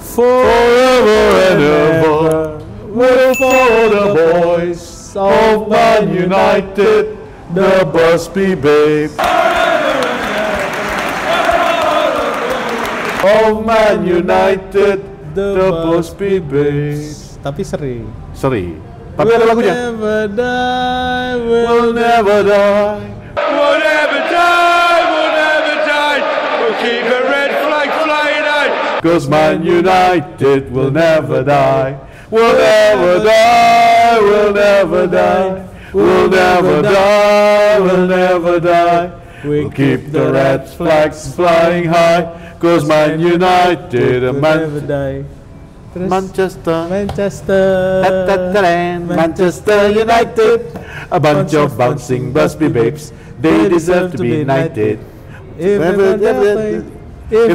forever and ever. We'll follow the boys of Man United, the Busby Babes. Of Man United, the Busby Babes. Tapi sering. Seri. Tapi ada lagunya. Never die, We'll never die. We'll never die, we'll never die. We'll keep the red flag flying high. 'Cause Man United will never die. We'll never die, we'll never die. We'll never die, we'll never die. We'll keep the red flags flying high. 'Cause Man United and never die. Terus Manchester Manchester United, a bunch of bouncing Busby Babes. They deserve to be knighted. If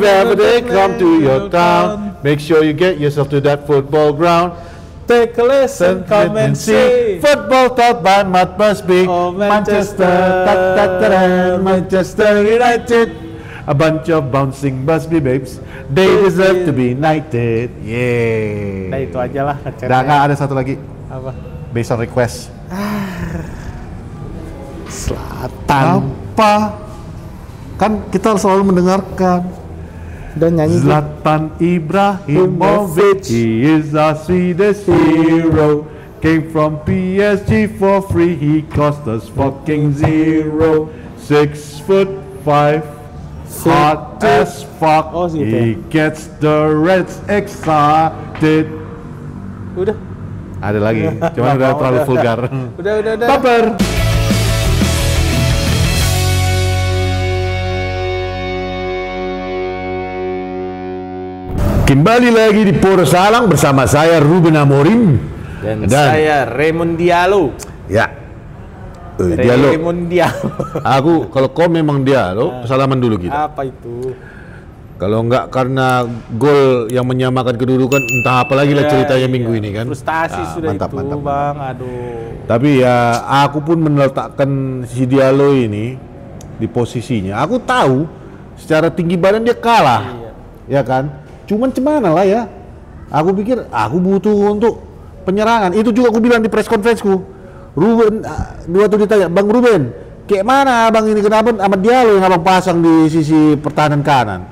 ever they come to your town, make sure you get yourself to that football ground. Take a lesson, come and see. Football taught by Matt Busby. Oh, Manchester. Manchester United, a bunch of bouncing Busby Babes. They deserve to be knighted. Yeah. Nah itu aja lah. Nggak, ada satu lagi. Apa? Based on request. Selatan. Apa? Kan kita selalu mendengarkan Dan nyanyi Zlatan Ibrahimovic, he is our sweetest hero. Came from PSG for free, he cost us fucking zero. 6'5", hot as fuck. Oh, gitu He gets the Reds excited. Udah. Ada lagi, cuman udah terlalu vulgar. Udah. Baper. Kembali lagi di Poro Salang bersama saya Ruben Amorim Dan saya Raymond Diallo. Ya. Diallo. Raymond Diallo. Aku kalau kau memang Diallo, salaman dulu kita. Apa itu? Kalau enggak karena gol yang menyamakan kedudukan, entah apa lagi lah ceritanya minggu ini kan. Frustasi sudah mantap, itu, mantap. Bang. Aduh. Tapi ya aku pun meletakkan si Diallo ini di posisinya. Aku tahu secara tinggi badan dia kalah. Ya kan? Cuman cemana lah ya. Aku pikir aku butuh untuk penyerangan. Itu juga aku bilang di press conference-ku. Ruben, dua tuh ditanya, Bang Ruben, kayak mana abang ini, kenapa Ahmad Diallo yang abang pasang di sisi pertahanan kanan?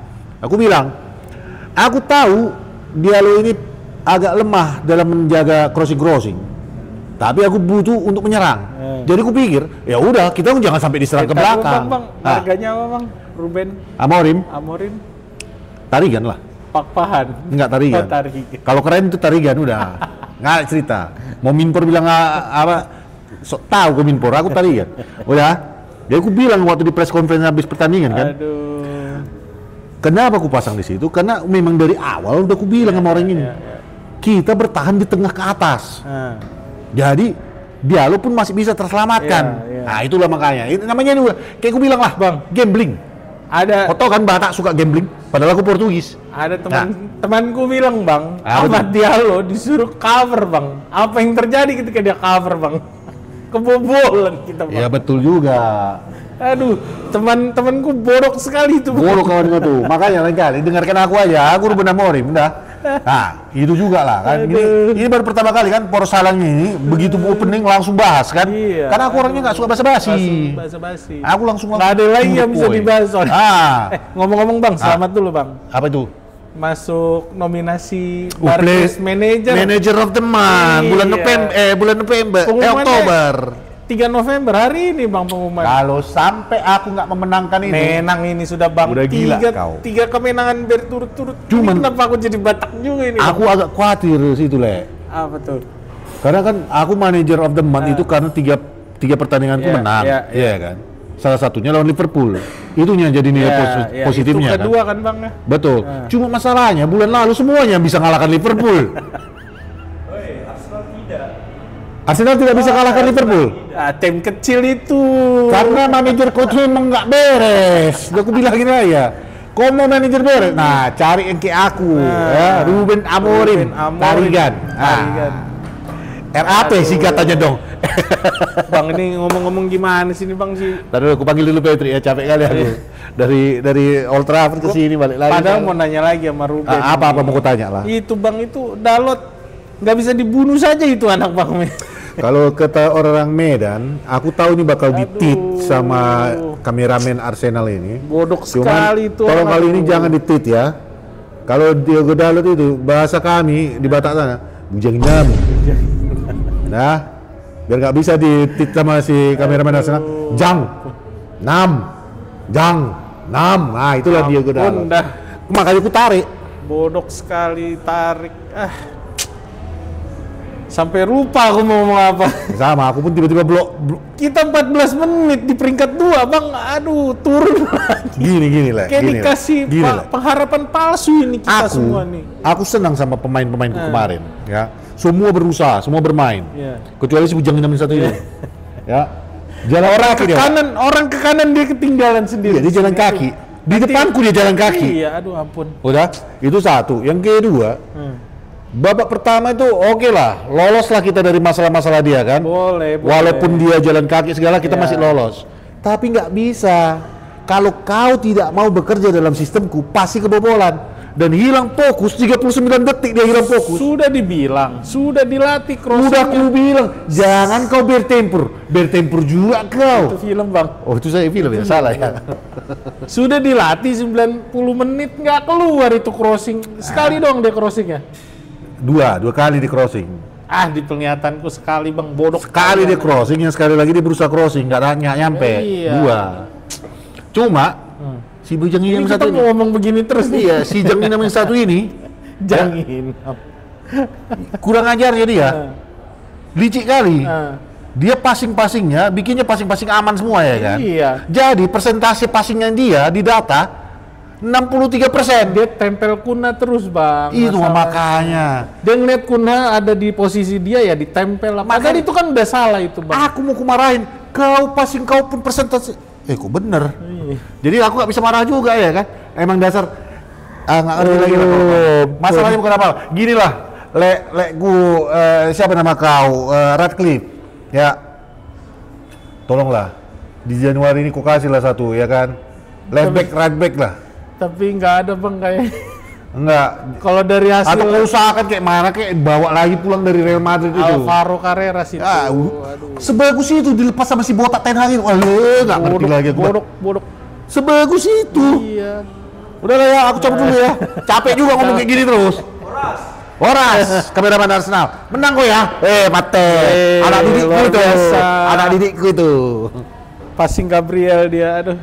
Aku bilang, aku tahu Diallo ini agak lemah dalam menjaga crossing, tapi aku butuh untuk menyerang. Jadi aku pikir, ya udah kita jangan sampai diserang ke belakang. Bang, harganya apa Bang? Ruben Amorim, Tarigan lah. Pak-pahan. Enggak Tarigan. Kalau keren itu Tarigan udah. Nggak cerita. Mau Minpor bilang apa? Sok tahu ke Minpor, aku Tarigan. Udah. Jadi aku bilang waktu di press conference habis pertandingan kan. Aduh. Kenapa aku pasang di situ? Karena memang dari awal udah aku bilang sama orang ini. Kita bertahan di tengah ke atas. Jadi Diallo pun masih bisa terselamatkan. Nah, itulah makanya. Itu namanya ini kayak aku bilang lah, Bang, gambling. Ada. Kau tahu kan Batak suka gambling? Padahal aku Portugis. Ada temanku bilang, Bang, Ahmad Diallo disuruh cover, Bang. Apa yang terjadi ketika dia cover, Bang? Kebobolan kita, Bang. Ya betul juga. Aduh, temanku bodoh sekali itu. Bodoh kawan tuh. Makanya lain kali dengarkan aku aja. Aku Ruben Amorim, udah. Nah, itu juga lah kan. Ini baru pertama kali kan Poro Salang ini begitu opening langsung bahas kan. Iya. Karena aku orangnya nggak suka basa-basi. Aku langsung nggak ada lagi yang bisa dibahas. Ngomong-ngomong Bang, selamat dulu Bang. Apa itu? Masuk nominasi Barclays Manager of the Month bulan November, Oktober. 3 November hari ini Bang pengumuman. Kalau sampai aku nggak memenangkan ini, menang ini sudah Bang. Udah gila kau. 3 kemenangan berturut-turut. Cuman kenapa aku jadi Batak juga ini? Aku Bang? agak khawatir situ Le. Apa tuh? Karena kan aku manager of the month itu karena tiga pertandinganku menang, iya kan. Salah satunya lawan Liverpool. Itu yang jadi nilai positifnya itu kedua kan Bang ya. Betul. Cuma masalahnya bulan lalu semuanya bisa ngalahkan Liverpool. Arsenal tidak bisa kalahkan Liverpool. Tim kecil itu. Karena manajer coach memang nggak beres. Udah aku bilangin aja. Kau mau manajer beres? Nah, cari yang kayak aku, ya, Ruben Amorim, Tarigan. RAP sih katanya dong. Bang, ini ngomong-ngomong gimana sih ini Bang sih? Tadi aku panggil dulu Petri ya, capek kali aku. Dari Old Trafford ke sini balik lagi. Padahal mau nanya lagi sama Ruben. Apa mau aku tanya lah. Itu Bang, itu Dalot nggak bisa dibunuh saja itu anak Bang. Kalau kata orang Medan, aku tahu ini bakal ditit sama kameramen Arsenal ini. Bodok Cuman, sekali itu. tolong kali ini jangan ditit ya. Kalau Diogo Dalot itu bahasa kami di Batak sana, bujang nyam. Nah, biar nggak bisa ditit sama si kameramen Arsenal. Jang, nam, jang, nam. Nah itulah Diogo Dalot. Makanya aku tarik. Bodok sekali tarik. Sampai lupa aku mau ngomong apa. Sama, aku pun tiba-tiba blok. Kita 14 menit di peringkat 2, Bang. Aduh, turun lagi. Gini lah. Kayak dikasih pengharapan palsu ini kita semua nih. Aku senang sama pemain-pemainku kemarin, ya. Semua berusaha, semua bermain. Kecuali si Bujang Inamin satu ini. Ya. Jalan orang ke kanan dia ketinggalan sendiri. Iya, dia jalan kaki. Di depanku dia jalan kaki. Iya, aduh ampun. Udah, itu satu. Yang kedua, babak pertama itu oke lah, loloslah kita dari masalah-masalah dia kan. Boleh. Walaupun dia jalan kaki segala kita masih lolos. Tapi nggak bisa. Kalau kau tidak mau bekerja dalam sistemku, pasti kebobolan. Dan hilang fokus, 39 detik dia hilang fokus. Sudah dibilang, sudah dilatih crossing. Udah aku bilang, jangan kau bertempur juga kau. Itu film Bang. Oh itu saya film ya, salah ya. Sudah dilatih 90 menit nggak keluar itu crossing. Sekali dong dia crossingnya. Dua kali di crossing. Di penglihatanku sekali Bang, bodok. Sekali dia crossing, yang sekali lagi dia berusaha crossing, nggak nyampe. Iya. Dua. Cuma si Bujang ini yang kita satu mau ngomong begini terus nih. Iya, si Jang yang satu ini Jangin. kurang ajarnya dia. Licik kali. Dia passingnya bikinnya passing aman semua ya kan. Iya. Jadi persentase passingnya dia di data 63%. Dia tempel Kuna terus Bang. Itu makanya. Dia ngeliat Kuna ada di posisi dia ya ditempel. Padahal itu kan udah salah itu Bang. Aku mau kumarahin. Kau passing kau pun persentase. Kok bener. Jadi aku nggak bisa marah juga ya kan. Emang dasar nggak ngerti lagi lah. Masalahnya bukan apa. Gini lah. Siapa nama kau? Radcliffe. Ya. Tolonglah. Di Januari ini kau kasih lah satu ya kan. Left back lah. Tapi nggak ada Bang kayak. Enggak. Kalau dari hasil. Atau kau usahakan kayak mana kayak bawa lagi pulang dari Real Madrid itu. Alvaro Carreras itu. Aduh. Sebagus itu dilepas sama si botak Ten Hag. Nggak ngerti lagi aku. Bodok. Sebagus itu. Iya. Udah lah ya, aku cabut dulu ya. Capek juga ngomong kayak gini terus. Horas, kameraman Arsenal. Menang kok ya. Mate. Anak didikku itu. Anak didikku itu. Passing Gabriel dia, aduh.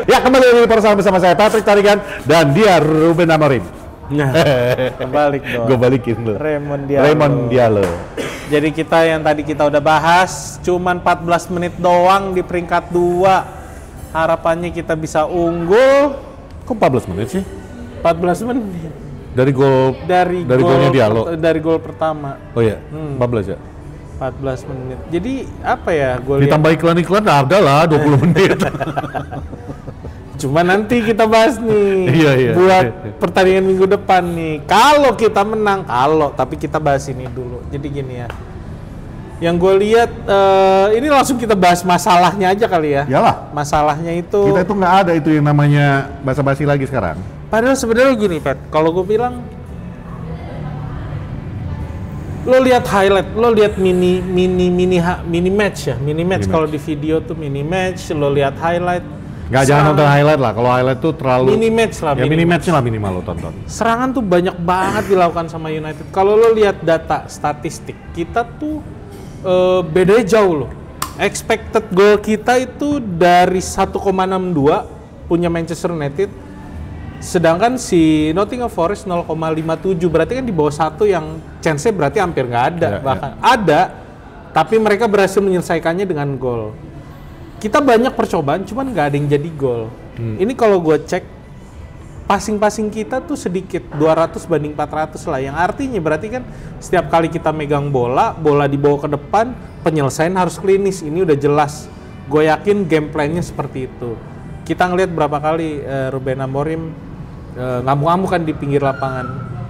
Ya, kembali lagi bersama saya Patrick Tarigan dan dia Ruben Amorim. Kembali dong. Gue balikin lo. Raymond Diallo. Jadi kita yang tadi kita udah bahas, cuman 14 menit doang di peringkat 2. Harapannya kita bisa unggul. Kok 14 menit sih? 14 menit. Dari golnya Diallo. Dari gol pertama. Oh iya, 14 ya. 14 menit. Jadi apa ya? Ditambah iklan ada lah 20 menit. Cuma nanti kita bahas nih buat pertandingan minggu depan nih. Kalau kita menang, tapi kita bahas ini dulu. Jadi gini ya. Yang gue lihat ini langsung kita bahas masalahnya aja kali ya. Iyalah. Masalahnya itu. Kita itu nggak ada itu yang namanya basa-basi lagi sekarang. Padahal sebenarnya gini, Pat. Kalau gue bilang, lo lihat highlight, lo lihat mini match ya, mini match kalau di video tuh mini match, lo lihat highlight. Jangan nonton highlight lah, kalau highlight tuh terlalu mini match lah. Ya mini match lah minimal lo tonton. Serangan tuh banyak banget dilakukan sama United. Kalau lo lihat data statistik, kita tuh bedanya jauh loh. Expected goal kita itu dari 1,62 punya Manchester United. Sedangkan si Nottingham Forest 0,57, berarti kan di bawah 1 yang chance-nya berarti hampir nggak ada. Ada, tapi mereka berhasil menyelesaikannya dengan gol. Kita banyak percobaan, cuman nggak ada yang jadi gol. Ini kalau gue cek passing kita tuh sedikit 200 banding 400 lah, yang artinya berarti kan setiap kali kita megang bola dibawa ke depan, penyelesaian harus klinis. Ini udah jelas, gue yakin game plan-nya seperti itu. Kita ngelihat berapa kali Ruben Amorim ngamuk-ngamuk kan di pinggir lapangan.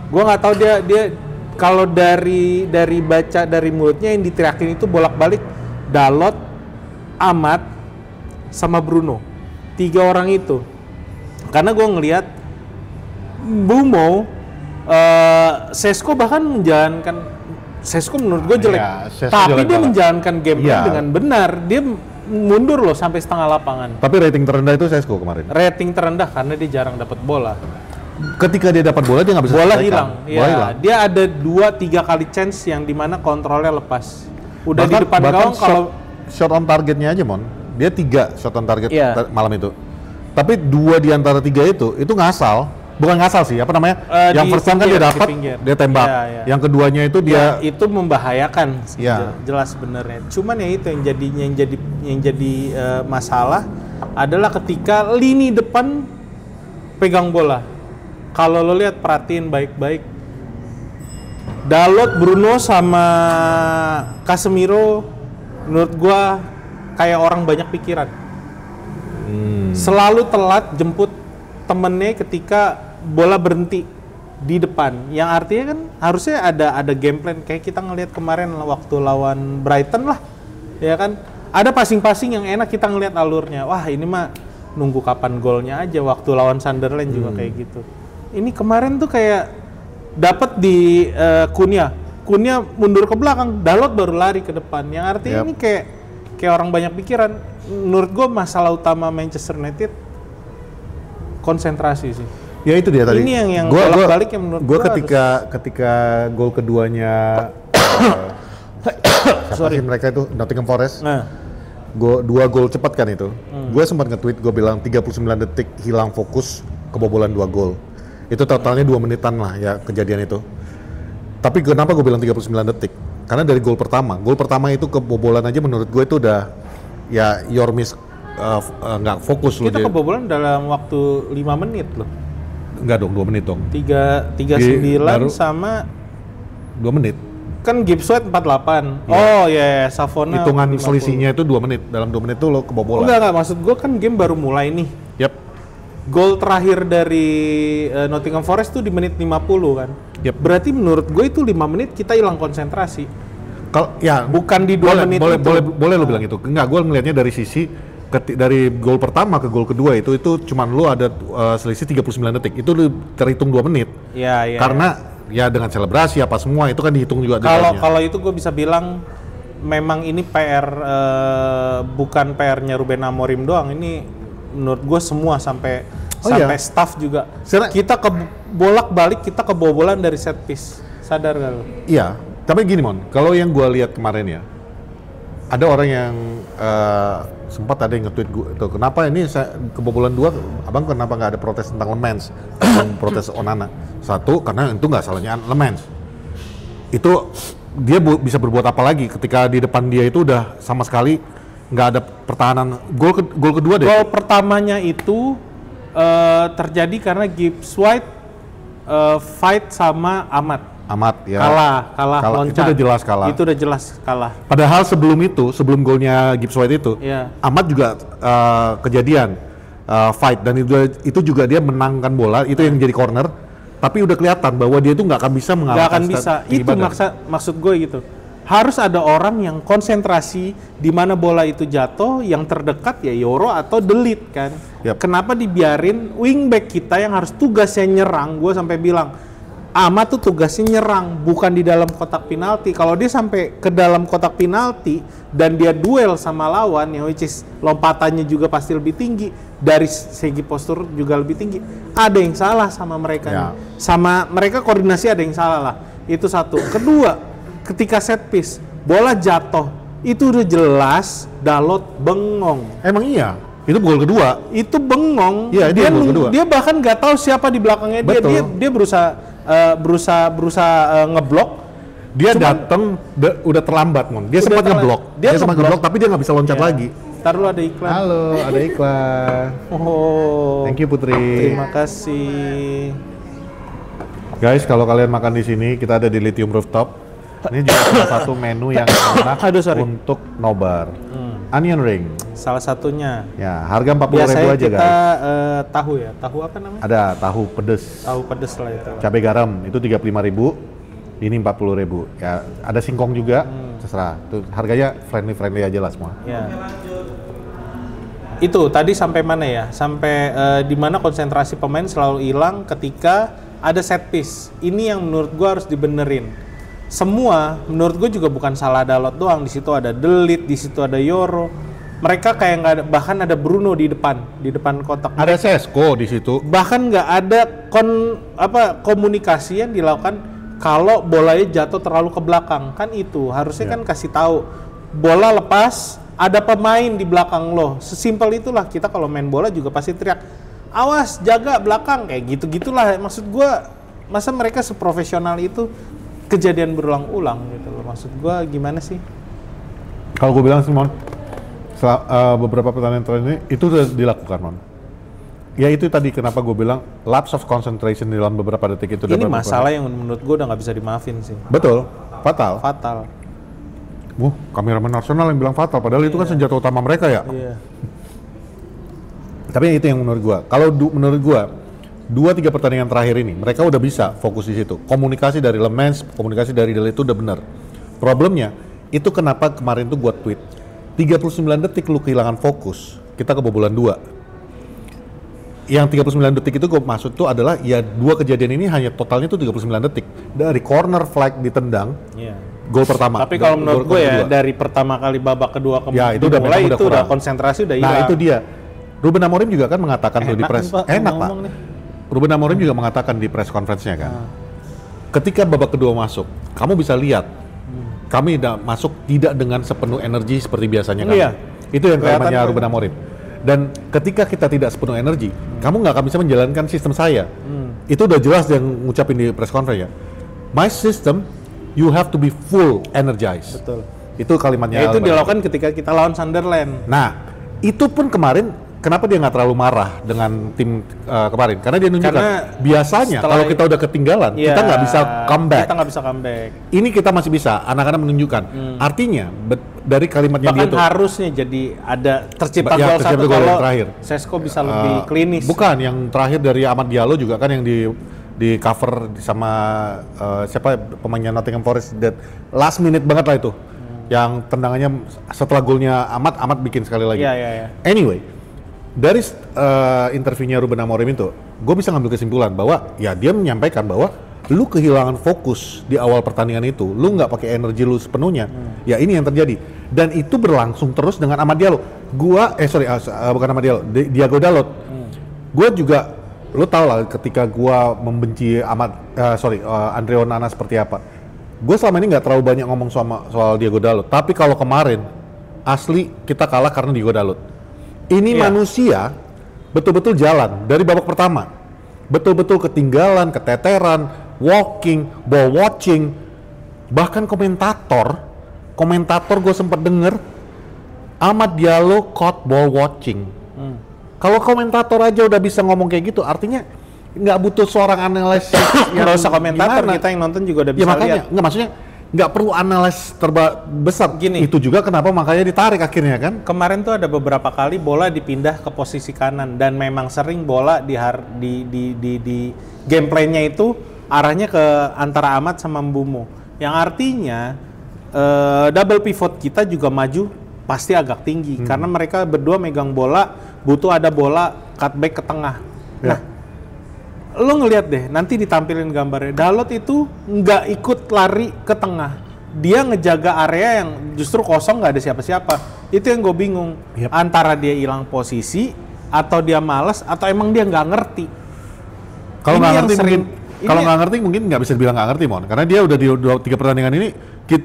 Gue nggak tahu dia kalau dari baca dari mulutnya yang diteriakin itu bolak-balik Dalot, Amat, sama Bruno, 3 orang itu. Karena gue ngelihat Bumo, Sesko bahkan menjalankan, Sesko menurut gue jelek, tapi dia menjalankan game dengan benar. Dia mundur loh sampai setengah lapangan. Tapi rating terendah itu Sesko kemarin. Rating terendah karena dia jarang dapat bola. Ketika dia dapat bola dia nggak bisa bola selesaikan. hilang. Ya, dia ada 2-3 kali chance yang dimana kontrolnya lepas. Udah di depan gawang kalau shot on targetnya aja Mon, dia 3 shot on target malam itu. Tapi 2 di antara 3 itu ngasal. Bukan ngasal sih, apa namanya? Yang first time kan dia dapat, dia tembak. Yang keduanya itu dia itu membahayakan. Jelas sebenarnya. Cuman ya itu yang jadi masalah adalah ketika lini depan pegang bola. Kalau lo lihat, perhatiin baik-baik, Dalot, Bruno sama Casemiro menurut gua kayak orang banyak pikiran. Selalu telat jemput temennya ketika bola berhenti di depan, yang artinya kan harusnya ada game plan kayak kita ngelihat kemarin waktu lawan Brighton lah, ya kan, ada passing-passing yang enak kita ngelihat alurnya. Wah, ini mah nunggu kapan golnya aja. Waktu lawan Sunderland juga kayak gitu. Ini kemarin tuh kayak dapat di Cunha mundur ke belakang, Dalot baru lari ke depan, yang artinya ini kayak orang banyak pikiran. Menurut gue masalah utama Manchester United konsentrasi sih. Ya itu dia tadi. Ini yang bolak-balik yang menurut gue ketika gol keduanya mereka itu Nottingham Forest. Dua gol cepat kan itu. Gue sempat nge-tweet, gue bilang 39 detik hilang fokus, kebobolan 2 gol. Itu totalnya 2 menitan lah ya kejadian itu. Tapi kenapa gue bilang 39 detik? Karena dari gol pertama itu kebobolan aja menurut gue itu udah ya your miss, nggak fokus loh. Kita kebobolan dalam waktu 5 menit loh. Enggak dong, 2 menit dong. 39 sama 2 menit. Kan Gibbs White 48. Oh ya, Savona. Hitungan selisihnya itu 2 menit. Dalam 2 menit itu lo kebobolan. Enggak, maksud gue kan game baru mulai nih. Yap. Gol terakhir dari Nottingham Forest tuh di menit 50 kan. Yep. Berarti menurut gue itu 5 menit kita hilang konsentrasi. Kalau ya bukan di 2 menit boleh lo bilang itu. Enggak, gue ngelihatnya dari sisi dari gol pertama ke gol kedua itu cuman lo ada selisih 39 detik. Itu terhitung 2 menit. Iya. Karena ya dengan selebrasi apa semua itu kan dihitung juga. Kalau itu gue bisa bilang memang ini PR bukan PR-nya Ruben Amorim doang. Ini menurut gue semua sampai staff juga. Kita bolak-balik kita kebobolan dari set piece. Sadar gak lo? Iya. Tapi gini Mon, kalau yang gue lihat kemarin ya, ada orang yang sempat ada yang nge-tweet gue, kenapa ini kebobolan 2, abang kenapa nggak ada protes tentang Lemans, protes Onana? Satu, karena itu nggak salahnya Lemans. Itu dia bisa berbuat apa lagi ketika di depan dia itu udah sama sekali nggak ada pertahanan. Gol kedua deh. Gol pertamanya itu terjadi karena Gibbs White fight sama Amat ya. Kalah loncat. Itu udah jelas kalah. Padahal sebelum golnya Gibbs White itu, Amat juga kejadian fight, dan itu juga dia menangkan bola, itu yang jadi corner. Tapi udah kelihatan bahwa dia itu nggak akan bisa mengalahkan. Nggak akan bisa. Itu maksud gue gitu. Harus ada orang yang konsentrasi di mana bola itu jatuh, yang terdekat ya Yoro atau Delete kan. Yep. Kenapa dibiarin wingback kita yang harus tugasnya nyerang? Gue sampai bilang Amat tuh tugasnya nyerang, bukan di dalam kotak penalti. Kalau dia sampai ke dalam kotak penalti dan dia duel sama lawan, yang which is lompatannya juga pasti lebih tinggi, dari segi postur juga lebih tinggi, ada yang salah sama mereka nih. Sama mereka koordinasi ada yang salah lah. Itu satu. Kedua, ketika set piece, bola jatuh, itu udah jelas Dalot bengong. Emang iya? Itu gol kedua? Itu bengong. Iya, dia gol kedua. Dia bahkan nggak tahu siapa di belakangnya. Dia berusaha ngeblok. Dia datang udah terlambat Mon. Dia sempat ngeblok. Dia sempat ngeblok tapi dia nggak bisa loncat lagi. Ntar lu ada iklan. Halo, ada iklan. Oh. Thank you Putri. Terima kasih. Guys, kalau kalian makan di sini, kita ada di Lithium Rooftop. Ini juga salah satu menu yang enak untuk nobar. Onion ring. Salah satunya. Ya, harga 40.000 biasanya aja kita, guys. Tahu ya. Tahu apa namanya? Ada tahu pedes. Tahu pedes lah itu. Cabai garam itu 35.000. Ini 40.000. Ya, ada singkong juga. Terserah. Tuh harganya friendly aja lah semua. Ya. Itu tadi sampai mana ya? Sampai di mana konsentrasi pemain selalu hilang ketika ada set piece. Ini yang menurut gua harus dibenerin. Semua menurut gue juga bukan salah Dalot doang. Di situ ada Delit, di situ ada Yoro. Mereka kayak nggak ada, bahkan ada Bruno di depan kotak. Ada Sesko di situ. Bahkan nggak ada komunikasi yang dilakukan kalau bolanya jatuh terlalu ke belakang. Kan itu harusnya kan kasih tahu bola lepas, ada pemain di belakang lo. Sesimpel itulah. Kita kalau main bola juga pasti teriak, awas jaga belakang, kayak gitu-gitulah. Maksud gue, masa mereka seprofesional itu kejadian berulang-ulang gitu loh. Maksud gua gimana sih? Kalau gue bilang sih Mon, beberapa pertandingan terakhir ini itu sudah dilakukan Mon. Ya itu tadi kenapa gue bilang lapse of concentration dalam beberapa detik itu. Ini masalah yang menurut gue udah nggak bisa dimaafin sih. Betul, fatal. Kameramen Arsenal yang bilang fatal, padahal itu kan senjata utama mereka ya. Iya. Tapi itu yang menurut gue. Kalau menurut gue 2-3 pertandingan terakhir ini, mereka udah bisa fokus di situ. Komunikasi dari Lemens, komunikasi dari Delit itu udah benar. Problemnya, itu kenapa kemarin tuh gua tweet, 39 detik lu kehilangan fokus, kita kebobolan 2. Yang 39 detik itu gua maksud tuh adalah, ya 2 kejadian ini hanya totalnya tuh 39 detik. Dari corner flag ditendang, gol pertama. Tapi kalau menurut gue ya, dari pertama kali babak kedua ke ya, itu mulai itu udah konsentrasi udah hilang. Nah itu dia. Ruben Amorim juga kan mengatakan tuh di press, enak Pak. Ruben Amorim juga mengatakan di press conference-nya kan, ketika babak kedua masuk, kamu bisa lihat, kami masuk tidak dengan sepenuh energi seperti biasanya kan. Iya. Itu yang kalimatnya Ruben Amorim. Dan ketika kita tidak sepenuh energi, kamu nggak akan bisa menjalankan sistem saya. Itu udah jelas yang ngucapin di press conference ya. My system, you have to be full energized. Betul. Itu kalimatnya. Ya, itu dilakukan ketika kita lawan Sunderland. Nah, itu pun kemarin. Kenapa dia nggak terlalu marah dengan tim kemarin? Karena dia nunjukkan biasanya kalau kita udah ketinggalan, kita nggak bisa comeback. Kita nggak bisa comeback. Ini kita masih bisa. Anak-anak menunjukkan. Artinya dari kalimatnya bahkan dia tuh. Harusnya jadi ada tercipta gol satu kalau Sesko bisa lebih klinis. Bukan yang terakhir dari Amad Diallo juga kan yang di cover sama siapa pemainnya Nottingham Forest, that last minute banget lah itu. Yang tendangannya setelah golnya Amad bikin sekali lagi. Iya. Anyway. Dari interviewnya Ruben Amorim itu, gue bisa ngambil kesimpulan bahwa ya dia menyampaikan bahwa lu kehilangan fokus di awal pertandingan itu, lu nggak pakai energi lu sepenuhnya, ya ini yang terjadi. Dan itu berlangsung terus dengan Amad Diallo. Bukan Amad Diallo, Diego Dalot. Gue juga, lu tau lah ketika gue membenci Andre Onana seperti apa. Gue selama ini nggak terlalu banyak ngomong soal Diego Dalot, tapi kalau kemarin asli kita kalah karena Diego Dalot. Ini manusia betul-betul jalan dari babak pertama, betul-betul ketinggalan, keteteran, walking, ball watching, bahkan komentator gue sempat denger Amad Diallo caught ball watching. Kalau komentator aja udah bisa ngomong kayak gitu, artinya nggak butuh seorang analisis yang nggak usah komentator, kita yang nonton juga udah bisa lihat. Nggak, maksudnya nggak perlu analisis besar. Gini, itu juga kenapa makanya ditarik akhirnya kan. Kemarin tuh ada beberapa kali bola dipindah ke posisi kanan dan memang sering bola di gameplaynya itu arahnya ke antara Amad sama Mbeumo, yang artinya double pivot kita juga maju pasti agak tinggi karena mereka berdua megang bola, butuh ada bola cutback ke tengah. Nah, lo ngelihat deh, nanti ditampilin gambarnya. Dalot itu nggak ikut lari ke tengah. Dia ngejaga area yang justru kosong, nggak ada siapa-siapa. Itu yang gue bingung. Antara dia hilang posisi, atau dia malas, atau emang dia nggak ngerti. Kalau nggak ngerti mungkin nggak bisa dibilang nggak ngerti, Mon. Karena dia udah di 3 pertandingan ini,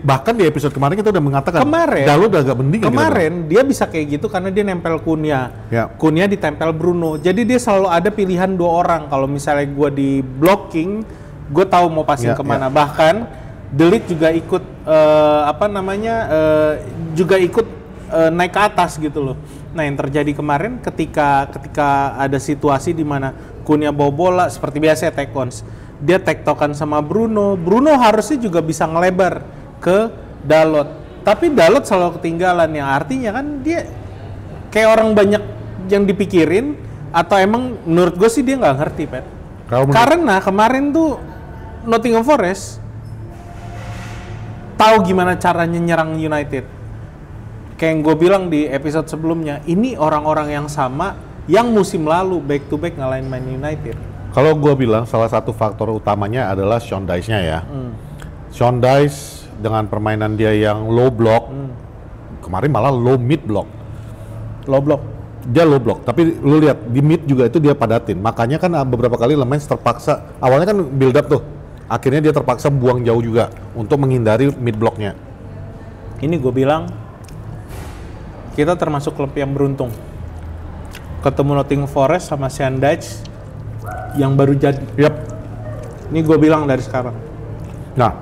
bahkan di episode kemarin kita udah mengatakan Dalot udah agak mending. Kemarin dia bisa kayak gitu karena dia nempel Cunha. Cunha ditempel Bruno. Jadi dia selalu ada pilihan 2 orang. Kalau misalnya gue di blocking, gue tahu mau passing kemana. Bahkan Delit juga ikut juga ikut naik ke atas gitu loh. Nah yang terjadi kemarin ketika ada situasi di mana Cunha bawa bola seperti biasa Tekons, dia tektokan sama Bruno harusnya juga bisa ngelebar ke Dalot, tapi Dalot selalu ketinggalan, yang artinya kan dia kayak orang banyak yang dipikirin, atau emang menurut gue sih dia nggak ngerti, Pet. Karena kemarin tuh Nottingham Forest tahu gimana caranya nyerang United. Kayak yang gue bilang di episode sebelumnya, ini orang-orang yang sama yang musim lalu back to back ngalahin Man United. Kalau gue bilang salah satu faktor utamanya adalah Sean Dyche-nya ya. Sean Dyche dengan permainan dia yang low block, kemarin malah low mid block. Low block. Dia low block, tapi lu lihat di mid juga itu dia padatin. Makanya kan beberapa kali Lemans terpaksa, awalnya kan build up tuh, akhirnya dia terpaksa buang jauh juga untuk menghindari mid blocknya. Ini gue bilang, kita termasuk klub yang beruntung. Ketemu Nottingham Forest sama Sean Dyche yang baru jadi. Yap. Ini gue bilang dari sekarang. Nah,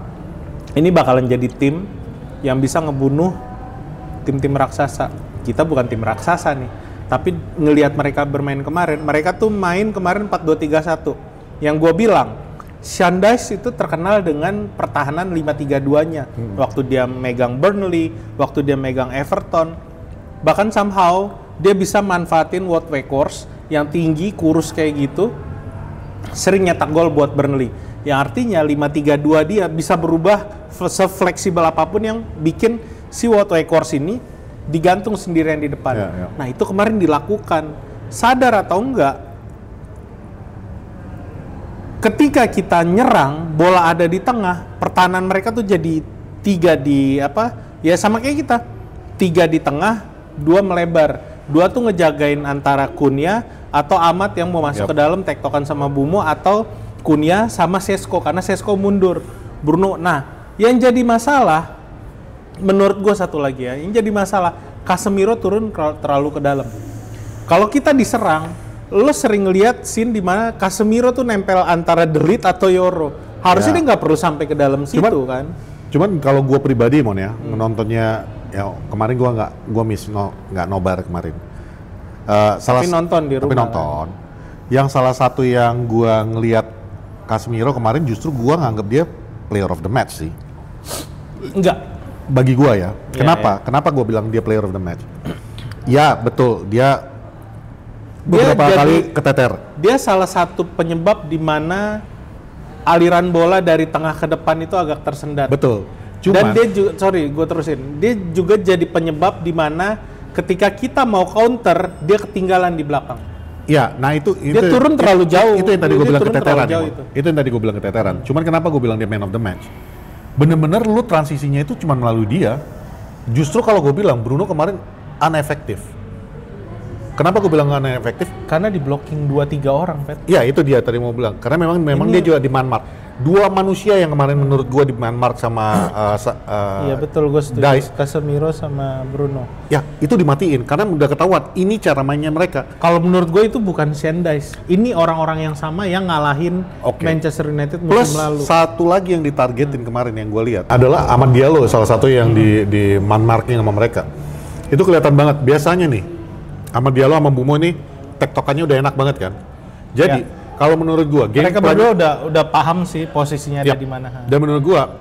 ini bakalan jadi tim yang bisa ngebunuh tim-tim raksasa. Kita bukan tim raksasa nih, tapi ngelihat mereka bermain kemarin, mereka tuh main kemarin 4-2-3-1. Yang gue bilang, Sean Dyche itu terkenal dengan pertahanan 5-3-2-nya. Waktu dia megang Burnley, waktu dia megang Everton, bahkan somehow dia bisa manfaatin Wout Weghorst yang tinggi, kurus kayak gitu, sering nyetak gol buat Burnley. Yang artinya 5-3-2 dia bisa berubah se-fleksibel apapun yang bikin si Wout Weghorst ini digantung sendirian di depan. Nah itu kemarin dilakukan. Sadar atau enggak, ketika kita nyerang, bola ada di tengah, pertahanan mereka tuh jadi 3 di ya sama kayak kita. 3 di tengah, 2 melebar. 2 tuh ngejagain antara Cunha atau Amat yang mau masuk ke dalam tektokan sama Bumo, atau Cunha sama Sesko karena Sesko mundur. Bruno. Nah, yang jadi masalah menurut gue satu lagi ya, yang jadi masalah Casemiro turun terlalu ke dalam. Kalau kita diserang, lo sering lihat scene di mana Casemiro tuh nempel antara De Ligt atau Yoro. Harusnya dia nggak perlu sampai ke dalam situ kan. Cuman kalau gue pribadi Mon ya, menontonnya ya kan gue nggak nobar kemarin. Tapi nonton di rumah. Tapi nonton. Yang salah satu yang gue ngelihat Casemiro kemarin justru gue nganggap dia player of the match sih. Enggak. Bagi gue ya. Kenapa? Kenapa gue bilang dia player of the match? Ya betul, dia beberapa kali keteter. Dia salah satu penyebab di mana aliran bola dari tengah ke depan itu agak tersendat. Betul. Dan dia juga, gue terusin. Dia juga jadi penyebab di mana ketika kita mau counter, dia ketinggalan di belakang. Ya, nah itu dia turun terlalu jauh. Itu yang tadi gue bilang keteteran. Itu yang tadi gue bilang keteteran. Cuman kenapa gue bilang dia man of the match? Bener-bener lu transisinya itu cuma melalui dia. Justru kalau gue bilang Bruno kemarin inefektif. Kenapa gue bilang inefektif? Karena di blocking 2-3 orang, Pet. Iya, itu dia tadi mau bilang. Karena memang dia juga di man-mark. 2 manusia yang kemarin menurut gue di man-mark sama iya betul, gue setuju. Casemiro sama Bruno. Ya, itu dimatiin karena udah ketahuan ini cara mainnya mereka. Kalau menurut gue itu bukan Sean Dyche. Ini orang-orang yang sama yang ngalahin Manchester United musim lalu. Plus satu lagi yang ditargetin kemarin yang gue lihat adalah Amad Diallo, salah satu yang di man-marking sama mereka. Itu kelihatan banget. Biasanya nih Amad Diallo sama Bumo nih tektokannya udah enak banget kan. Jadi kalau menurut gua, mereka berdua udah paham sih posisinya ada di mana. Dan menurut gua,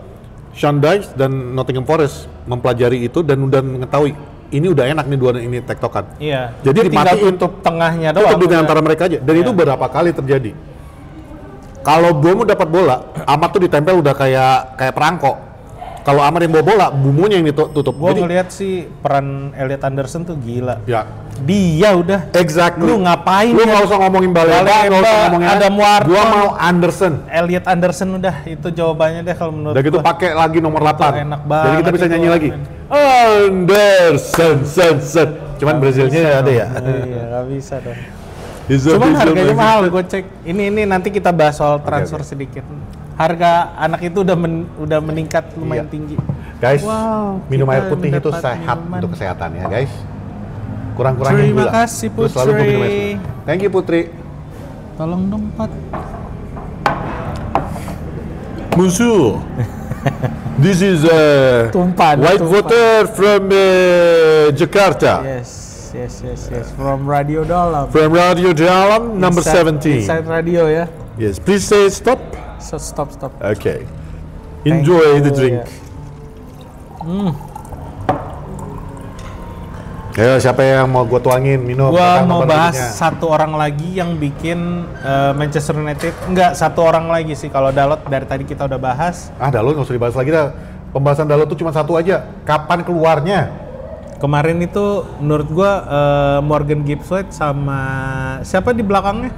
Sean Dyche dan Nottingham Forest mempelajari itu dan udah mengetahui ini udah enak nih 2 ini tektokan. Iya. Jadi dimatiin tutup tengahnya doang. Tutup di antara mereka aja. Dan itu berapa kali terjadi. Kalau Bumo dapat bola, Amat tuh ditempel udah kayak perangkok. Kalau Amat yang bawa bola, Bumonya yang ditutup. Gua ngeliat sih peran Elliot Anderson tuh gila. Ya. Dia udah. Exactly. Lu ngapain? Lu nggak usah ngomongin Baleba, nggak usah ngomongin Adam Wharton. Gua mau Anderson. Elliot Anderson udah itu jawabannya deh kalau menurut. Udah gitu pakai lagi nomor 8. Enak banget. Jadi kita bisa nyanyi lagi. Anderson, sen. Cuman Brazilnya ada ya. Iya, nggak bisa dong. Cuman harganya mahal, gue cek. Ini nanti kita bahas soal transfer sedikit. Harga anak itu udah meningkat lumayan tinggi. Guys, minum air putih itu sehat untuk kesehatan ya, guys. Kurang-kurangin gula. Terima kasih Putri. Terus selalu minum air putih. Thank you Putri. Tolong dong Pat. Musuh. This is Tumpan, white Tumpan. water from Jakarta. Yes. From Radio Dalam. From Radio Dalam, number 17. Inside radio ya. Yes, please say stop. So, stop. Okay. Thank Enjoy you, the drink. Ayo, siapa yang mau gua tuangin minum? Gua Datang mau nomor bahas berikutnya. satu orang lagi yang bikin Manchester United. Enggak, satu orang lagi sih. Kalau Dalot dari tadi kita udah bahas. Dalot nggak usah dibahas lagi dah. Pembahasan Dalot tuh cuma satu aja. Kapan keluarnya? Kemarin itu menurut gua Morgan Gibbs White sama siapa di belakangnya?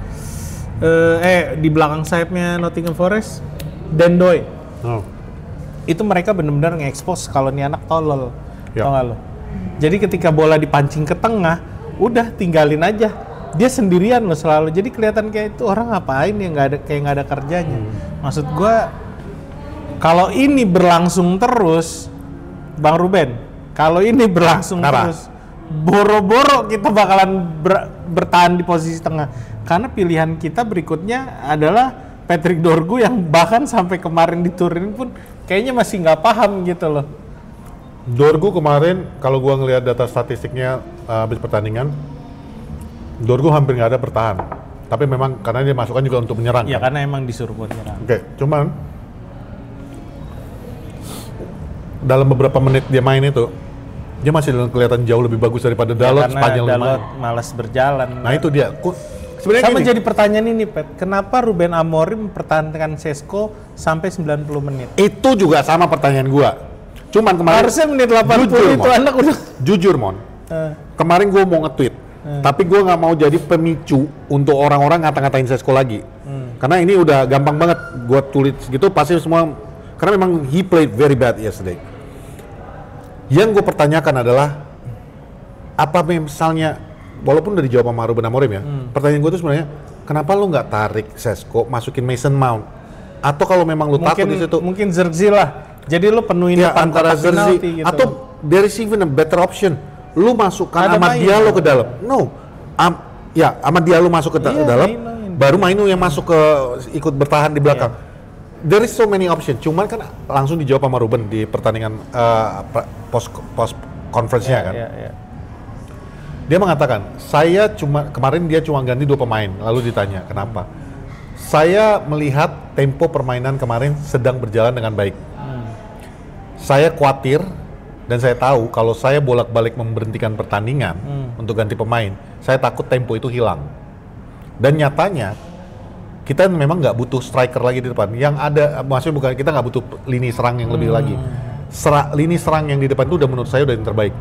Di belakang sayapnya Nottingham Forest, Dan Doy. Oh. Itu mereka benar-benar nge-expose kalau nih anak tolol. Ya. Tau gak lo? Jadi ketika bola dipancing ke tengah, udah tinggalin aja. Dia sendirian loh selalu. Jadi kelihatan kayak itu orang ngapain ya, nggak ada kerjanya. Maksud gua kalau ini berlangsung terus, Bang Ruben, kalau ini berlangsung Kenapa? terus, boro-boro kita bakalan bertahan di posisi tengah. Karena pilihan kita berikutnya adalah Patrick Dorgu yang bahkan sampai kemarin diturunin pun kayaknya masih nggak paham gitu loh. Dorgu kemarin, kalau gua ngelihat data statistiknya habis pertandingan, Dorgu hampir nggak ada bertahan. Tapi memang karena dia masukkan juga untuk menyerang. Ya kan? karena emang disuruh buat nyerang. Oke, cuman dalam beberapa menit dia main itu, dia masih kelihatan jauh lebih bagus daripada Dalot sepanjang karena 5 Dalot malas berjalan. Nah itu dia. Sebenarnya Sama gini, jadi pertanyaan ini, Pet. Kenapa Ruben Amorim mempertahankan Sesko sampai 90 menit? itu juga sama pertanyaan gua. Cuman kemarin Harusnya menit 80 Jujur, itu Mon. anak udah. jujur Mon, kemarin gua mau nge-tweet, tapi gua nggak mau jadi pemicu untuk orang-orang ngata-ngatain Sesko lagi. Karena ini udah gampang banget gua tulis gitu, pasti semua, karena memang he played very bad yesterday. Yang gue pertanyakan adalah, apa misalnya, walaupun udah dijawab sama Ruben Amorim ya, pertanyaan gue tuh sebenarnya, kenapa lu nggak tarik Sesko, masukin Mason Mount? Atau kalau memang lu takut di situ, Mungkin Zirkzee lah. Jadi lu penuhin ya depan antara kotak penalti Zirkzee, gitu. atau there is even a better option, lu masukkan Ada Amad Mainu. Diallo ke dalam. No, Amad Diallo masuk ke Iya, dalam, Mainu. baru Mainu yang masuk ke ikut bertahan di belakang. There is so many option. Cuman kan langsung dijawab sama Ruben di pertandingan post conference-nya kan. Iya. Dia mengatakan, kemarin dia cuma ganti 2 pemain, lalu ditanya kenapa. Saya melihat tempo permainan kemarin sedang berjalan dengan baik. Saya khawatir dan saya tahu kalau saya bolak-balik memberhentikan pertandingan untuk ganti pemain, saya takut tempo itu hilang. Dan nyatanya kita memang nggak butuh striker lagi di depan. Yang ada, maksudnya bukan, kita nggak butuh lini serang yang lebih lagi. Lini serang yang di depan itu udah menurut saya udah yang terbaik.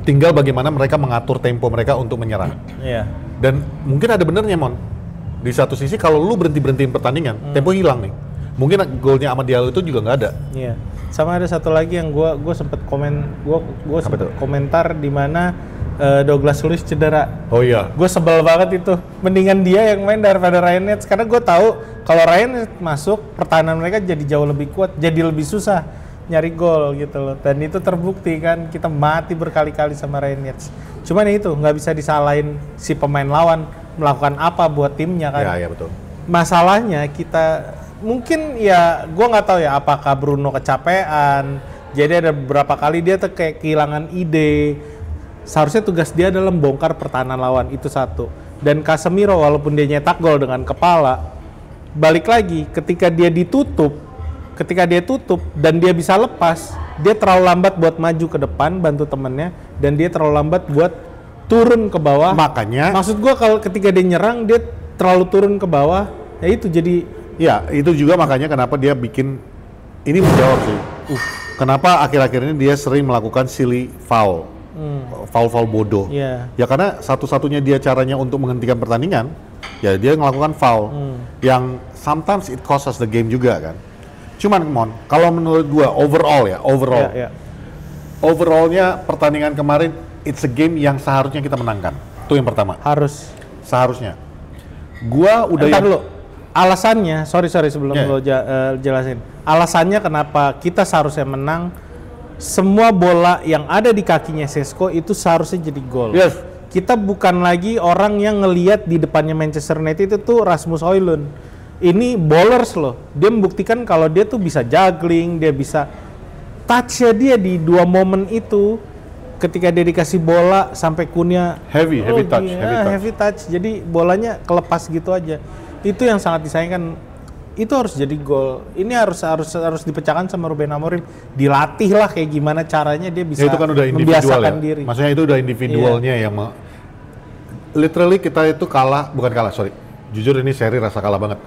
Tinggal bagaimana mereka mengatur tempo mereka untuk menyerang. Iya. Dan mungkin ada benernya, Mon. Di satu sisi kalau lu berhentiin pertandingan, tempo hilang nih. Mungkin golnya Amad Diallo itu juga nggak ada. Iya. Sama ada satu lagi yang gue sempet sempet komentar di mana Douglas Luiz cedera. Oh iya. Gue sebel banget itu. Mendingan dia yang main daripada Ryan Yates karena gue tahu kalau Ryan Yates masuk pertahanan mereka jadi jauh lebih kuat, jadi lebih susah nyari gol gitu loh. Dan itu terbukti kan, kita mati berkali-kali sama Ryan Yates. Cuman itu nggak bisa disalahin si pemain lawan melakukan apa buat timnya kan. Iya betul. Masalahnya kita mungkin ya gue nggak tahu ya apakah Bruno kecapean. Jadi ada beberapa kali dia tuh kayak kehilangan ide. Seharusnya tugas dia adalah membongkar pertahanan lawan, itu satu. Dan Casemiro walaupun dia nyetak gol dengan kepala, balik lagi ketika dia tutup dan dia bisa lepas, dia terlalu lambat buat maju ke depan bantu temennya, dan dia terlalu lambat buat turun ke bawah. Makanya, maksud gua kalau ketika dia nyerang dia terlalu turun ke bawah, ya itu jadi. Ya itu juga makanya kenapa dia bikin ini menjawab sih. Kenapa akhir-akhir ini dia sering melakukan silly foul. Foul bodoh. Yeah. Ya karena satu-satunya dia caranya untuk menghentikan pertandingan, ya dia melakukan foul. Yang sometimes it costs us the game juga kan. Cuman Mon, kalau menurut gua overall, Yeah. overallnya pertandingan kemarin it's a game yang seharusnya kita menangkan. Itu yang pertama. Seharusnya. Gua udah Entar dulu. Alasannya, sorry sebelum lo jelasin. Alasannya kenapa kita seharusnya menang? Semua bola yang ada di kakinya Sesko itu seharusnya jadi gol. Yes. Kita bukan lagi orang yang ngelihat di depannya Manchester United itu tuh Rasmus Højlund. Ini bowlers loh. Dia membuktikan kalau dia tuh bisa juggling, dia bisa touch-nya dia di 2 momen itu ketika dia dikasih bola sampai Cunha heavy touch. Jadi bolanya kelepas gitu aja. Itu yang sangat disayangkan. Itu harus jadi gol. Ini harus dipecahkan sama Ruben Amorim. Dilatih lah kayak gimana caranya dia bisa itu kan udah individual ya. diri. Maksudnya itu udah individualnya yang literally kita itu jujur ini seri rasa kalah banget.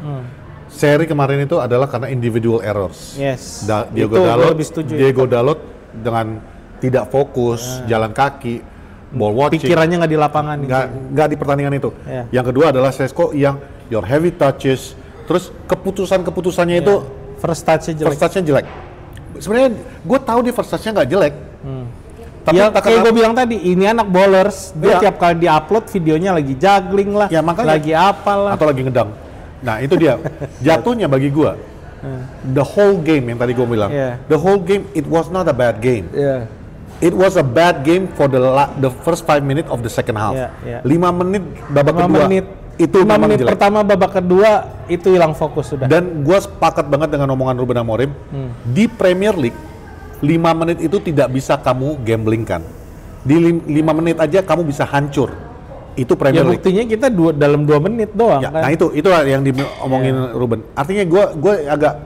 Seri kemarin itu adalah karena individual errors. Yes. Diego Dalot dengan tidak fokus, jalan kaki, ball watching. Pikirannya nggak di lapangan. Nggak di pertandingan itu. Yeah. Yang kedua adalah Šeško yang your heavy touches, terus keputusannya itu first touch-nya jelek. Sebenarnya gue tahu dia first touch-nya nggak jelek. Tapi ya, kayak gue bilang tadi, ini anak bowlers, dia tiap kali di-upload videonya lagi juggling lah, lagi apalah. Atau lagi ngedang. Nah itu dia, jatuhnya bagi gue, the whole game yang tadi gue bilang, the whole game, it was not a bad game. It was a bad game for the first 5 minutes of the second half. 5 menit babak kedua, itu 5 menit jelek. Pertama babak kedua, itu hilang fokus sudah. Dan gue sepakat banget dengan omongan Ruben Amorim, di Premier League, 5 menit itu tidak bisa kamu gamblingkan. Di 5 menit aja kamu bisa hancur. Itu Premier League. Buktinya kita dalam 2 menit doang kan. Nah itu yang diomongin Ruben. Artinya gue agak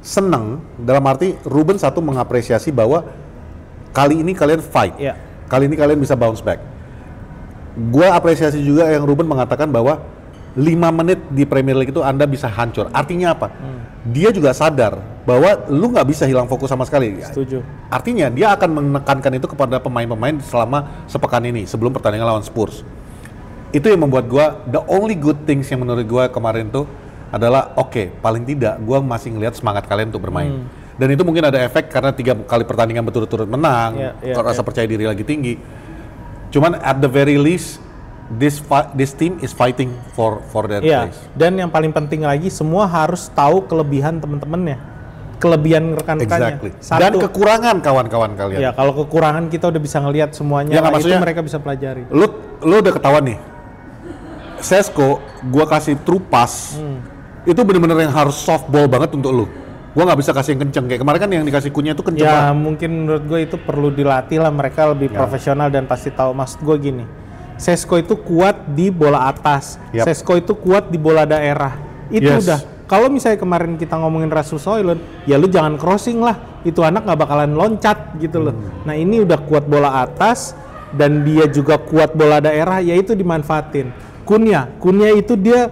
seneng dalam arti Ruben satu mengapresiasi bahwa kali ini kalian fight. Kali ini kalian bisa bounce back. Gue apresiasi juga yang Ruben mengatakan bahwa 5 menit di Premier League itu Anda bisa hancur. Artinya apa? Dia juga sadar bahwa lu nggak bisa hilang fokus sama sekali. Setuju. Artinya dia akan menekankan itu kepada pemain-pemain selama sepekan ini sebelum pertandingan lawan Spurs. Itu yang membuat gue, the only good things yang menurut gue kemarin tuh adalah paling tidak gue masih ngelihat semangat kalian untuk bermain. Dan itu mungkin ada efek karena 3 kali pertandingan berturut-turut menang, rasa percaya diri lagi tinggi. Cuman at the very least this team is fighting for their place. Dan yang paling penting lagi, semua harus tahu kelebihan teman-temannya, kelebihan rekan-rekannya. Exactly. Dan kekurangan kawan-kawan kalian. Ya, kalau kekurangan kita udah bisa ngelihat semuanya. Ya, itu mereka bisa pelajari. Lu udah ketahuan nih. Šeško, gua kasih true pass. Itu bener-bener yang harus softball banget untuk lu. Gua nggak bisa kasih yang kenceng. Kayak kemarin kan yang dikasih Cunha itu kenceng banget. Ya, mungkin menurut gue itu perlu dilatih lah. Mereka lebih profesional dan pasti tahu. Maksud gue gini, Šeško itu kuat di bola atas. Šeško itu kuat di bola daerah. Itu udah. Kalau misalnya kemarin kita ngomongin Rasmus Højlund, ya lu jangan crossing lah. Itu anak nggak bakalan loncat gitu loh. Nah ini udah kuat bola atas dan dia juga kuat bola daerah, ya itu dimanfaatin. Cunha itu dia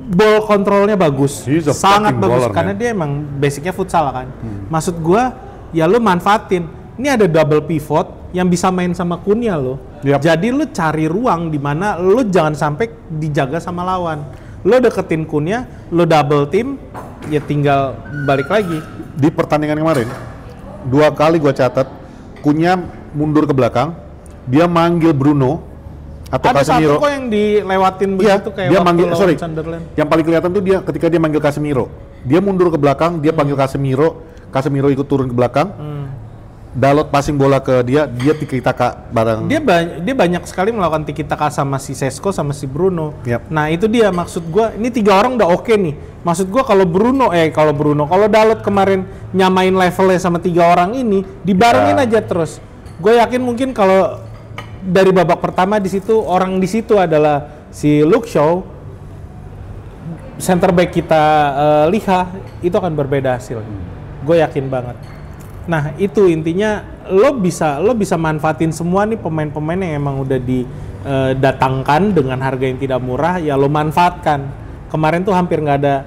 ball kontrolnya bagus, sangat bagus karena dia emang basicnya futsal kan. Maksud gua, ya lu manfaatin. Ini ada double pivot yang bisa main sama Cunha lo. Jadi lu cari ruang di mana lu jangan sampai dijaga sama lawan. Lu deketin Cunha, lu double team, ya tinggal balik lagi. Di pertandingan kemarin, 2 kali gua catat, Cunha mundur ke belakang, dia manggil Bruno atau ada Casemiro. Satu kok yang dilewatin begitu kayak dia manggil, Sunderland. Yang paling kelihatan tuh dia ketika dia manggil Casemiro. Dia mundur ke belakang, dia panggil Casemiro ikut turun ke belakang. Dalot passing bola ke dia tiki-taka bareng. Dia banyak sekali melakukan tiki-taka sama si Šeško sama si Bruno. Nah, itu dia maksud gua, ini 3 orang udah oke nih. Maksud gua kalau Dalot kemarin nyamain levelnya sama 3 orang ini, dibarengin aja terus. Gue yakin mungkin kalau dari babak pertama di situ adalah si Luke Shaw, center back kita Liha, itu akan berbeda hasil. Gue yakin banget. Nah itu intinya lo bisa manfaatin semua nih pemain-pemain yang emang udah didatangkan dengan harga yang tidak murah, ya lo manfaatkan. Kemarin tuh hampir nggak ada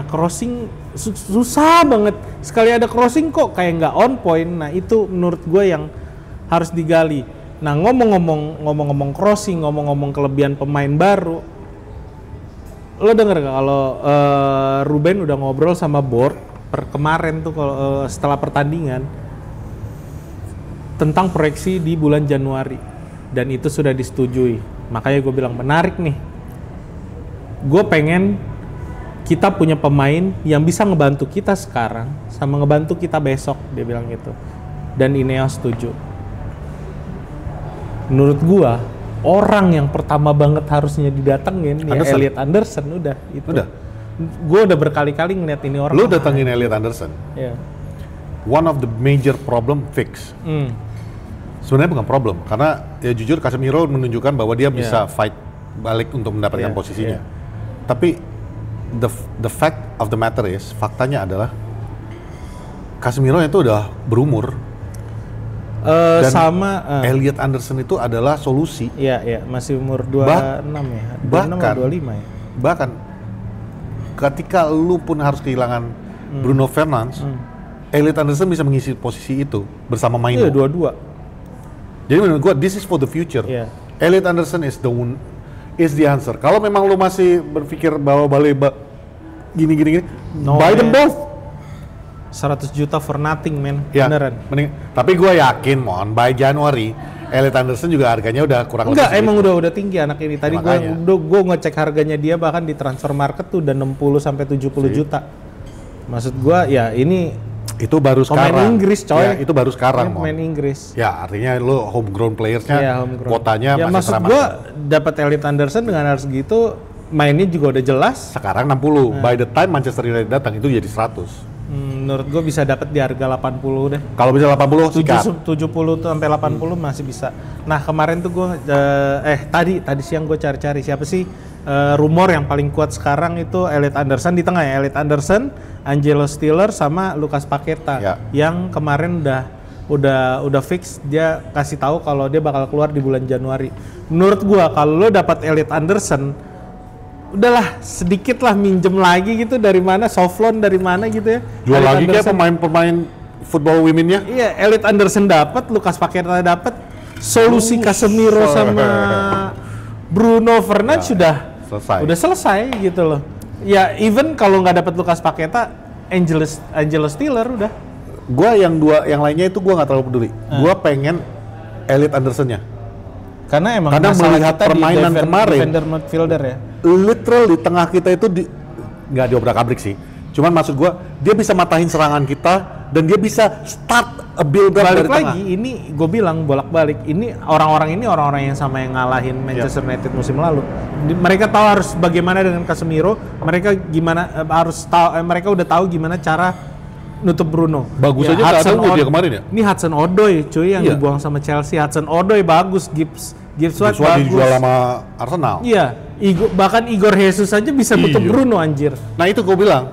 crossing, susah banget. Sekali ada crossing kok kayak nggak on point. Nah itu menurut gue yang harus digali. Nah ngomong-ngomong crossing, ngomong-ngomong kelebihan pemain baru, lo denger gak kalau Ruben udah ngobrol sama board kemarin tuh setelah pertandingan tentang proyeksi di bulan Januari, dan itu sudah disetujui. Makanya gue bilang menarik nih. Gue pengen kita punya pemain yang bisa ngebantu kita sekarang sama ngebantu kita besok, dia bilang gitu. Dan Ineos setuju. Menurut gua, orang yang pertama banget harusnya didatengin ya Elliot Anderson udah itu. Gua udah berkali-kali ngeliat ini orang. Lu datengin Elliot Anderson? Iya. one of the major problem fix. Sebenarnya bukan problem, karena ya jujur Casemiro menunjukkan bahwa dia bisa fight balik untuk mendapatkan posisinya. Tapi the fact of the matter is, faktanya adalah Casemiro itu udah berumur. Dan sama Elliot Anderson itu adalah solusi. Iya, masih umur 26 ya. 26 atau 25 ya. Bahkan ketika lu pun harus kehilangan Bruno Fernandes, Elliot Anderson bisa mengisi posisi itu bersama Maino. Iya, dua-dua. Jadi menurut gua this is for the future. Iya. Elliot Anderson is the answer. Kalau memang lu masih berpikir bahwa Baleba gini, buy them both. 100 juta for nothing, man. Ya, Beneran. Tapi gue yakin, by Januari, Elliot Anderson juga harganya udah kurang Enggak, lebih. emang udah tinggi anak ini. Tadi gue ngecek harganya dia bahkan di transfer market tuh udah 60 sampai 70 juta. Maksud gue ya ini itu baru sekarang. Pemain Inggris, coy. Ya, itu baru sekarang, Pemain Inggris. Ya, artinya lu homegrown playersnya, kuotanya ya, masih maksud gue dapat Elliot Anderson dengan harga segitu, mainnya juga udah jelas. Sekarang 60. By the time Manchester United datang itu jadi 100. Menurut gue bisa dapat di harga 80 deh. Kalau bisa 80 sikat. 70 tuh sampai 80 masih bisa. Nah, kemarin tuh gue tadi siang gue cari-cari siapa sih rumor yang paling kuat sekarang itu Elliot Anderson di tengah ya. Elliot Anderson, Angelo Stiller sama Lucas Paqueta yang kemarin udah fix dia kasih tahu kalau dia bakal keluar di bulan Januari. Menurut gue kalau lo dapat Elliot Anderson, udahlah sedikit lah minjem lagi gitu dari mana, soft loan dari mana gitu ya. Jual lagi kayak pemain football women-nya. Iya, Elliot Anderson dapat, Lucas Paqueta dapat, solusi Casemiro sama Bruno Fernandes sudah selesai gitu loh. Ya even kalau nggak dapat Lucas Paqueta, Angelo Stiller udah. Gua yang lainnya itu gua nggak terlalu peduli. Gua pengen Elliot Anderson-nya. Karena melihat permainan kemarin, defender midfielder ya. Literal di tengah kita itu nggak diobrak-abrik sih. Cuman maksud gua dia bisa matahin serangan kita dan dia bisa start a build up dari tengah. Lagi ini gue bilang bolak-balik ini orang-orang yang sama yang ngalahin Manchester United musim lalu. Mereka tahu harus bagaimana dengan Casemiro. Mereka mereka udah tahu gimana cara nutup Bruno. Bagus aja Hudson dia kemarin ya. Ini Hudson Odoi cuy yang dibuang sama Chelsea. Hudson Odoi bagus, Gibbs White bagus. Dijual sama Arsenal. Iya, bahkan Igor Jesus aja bisa nutup Bruno anjir. Nah itu gue bilang,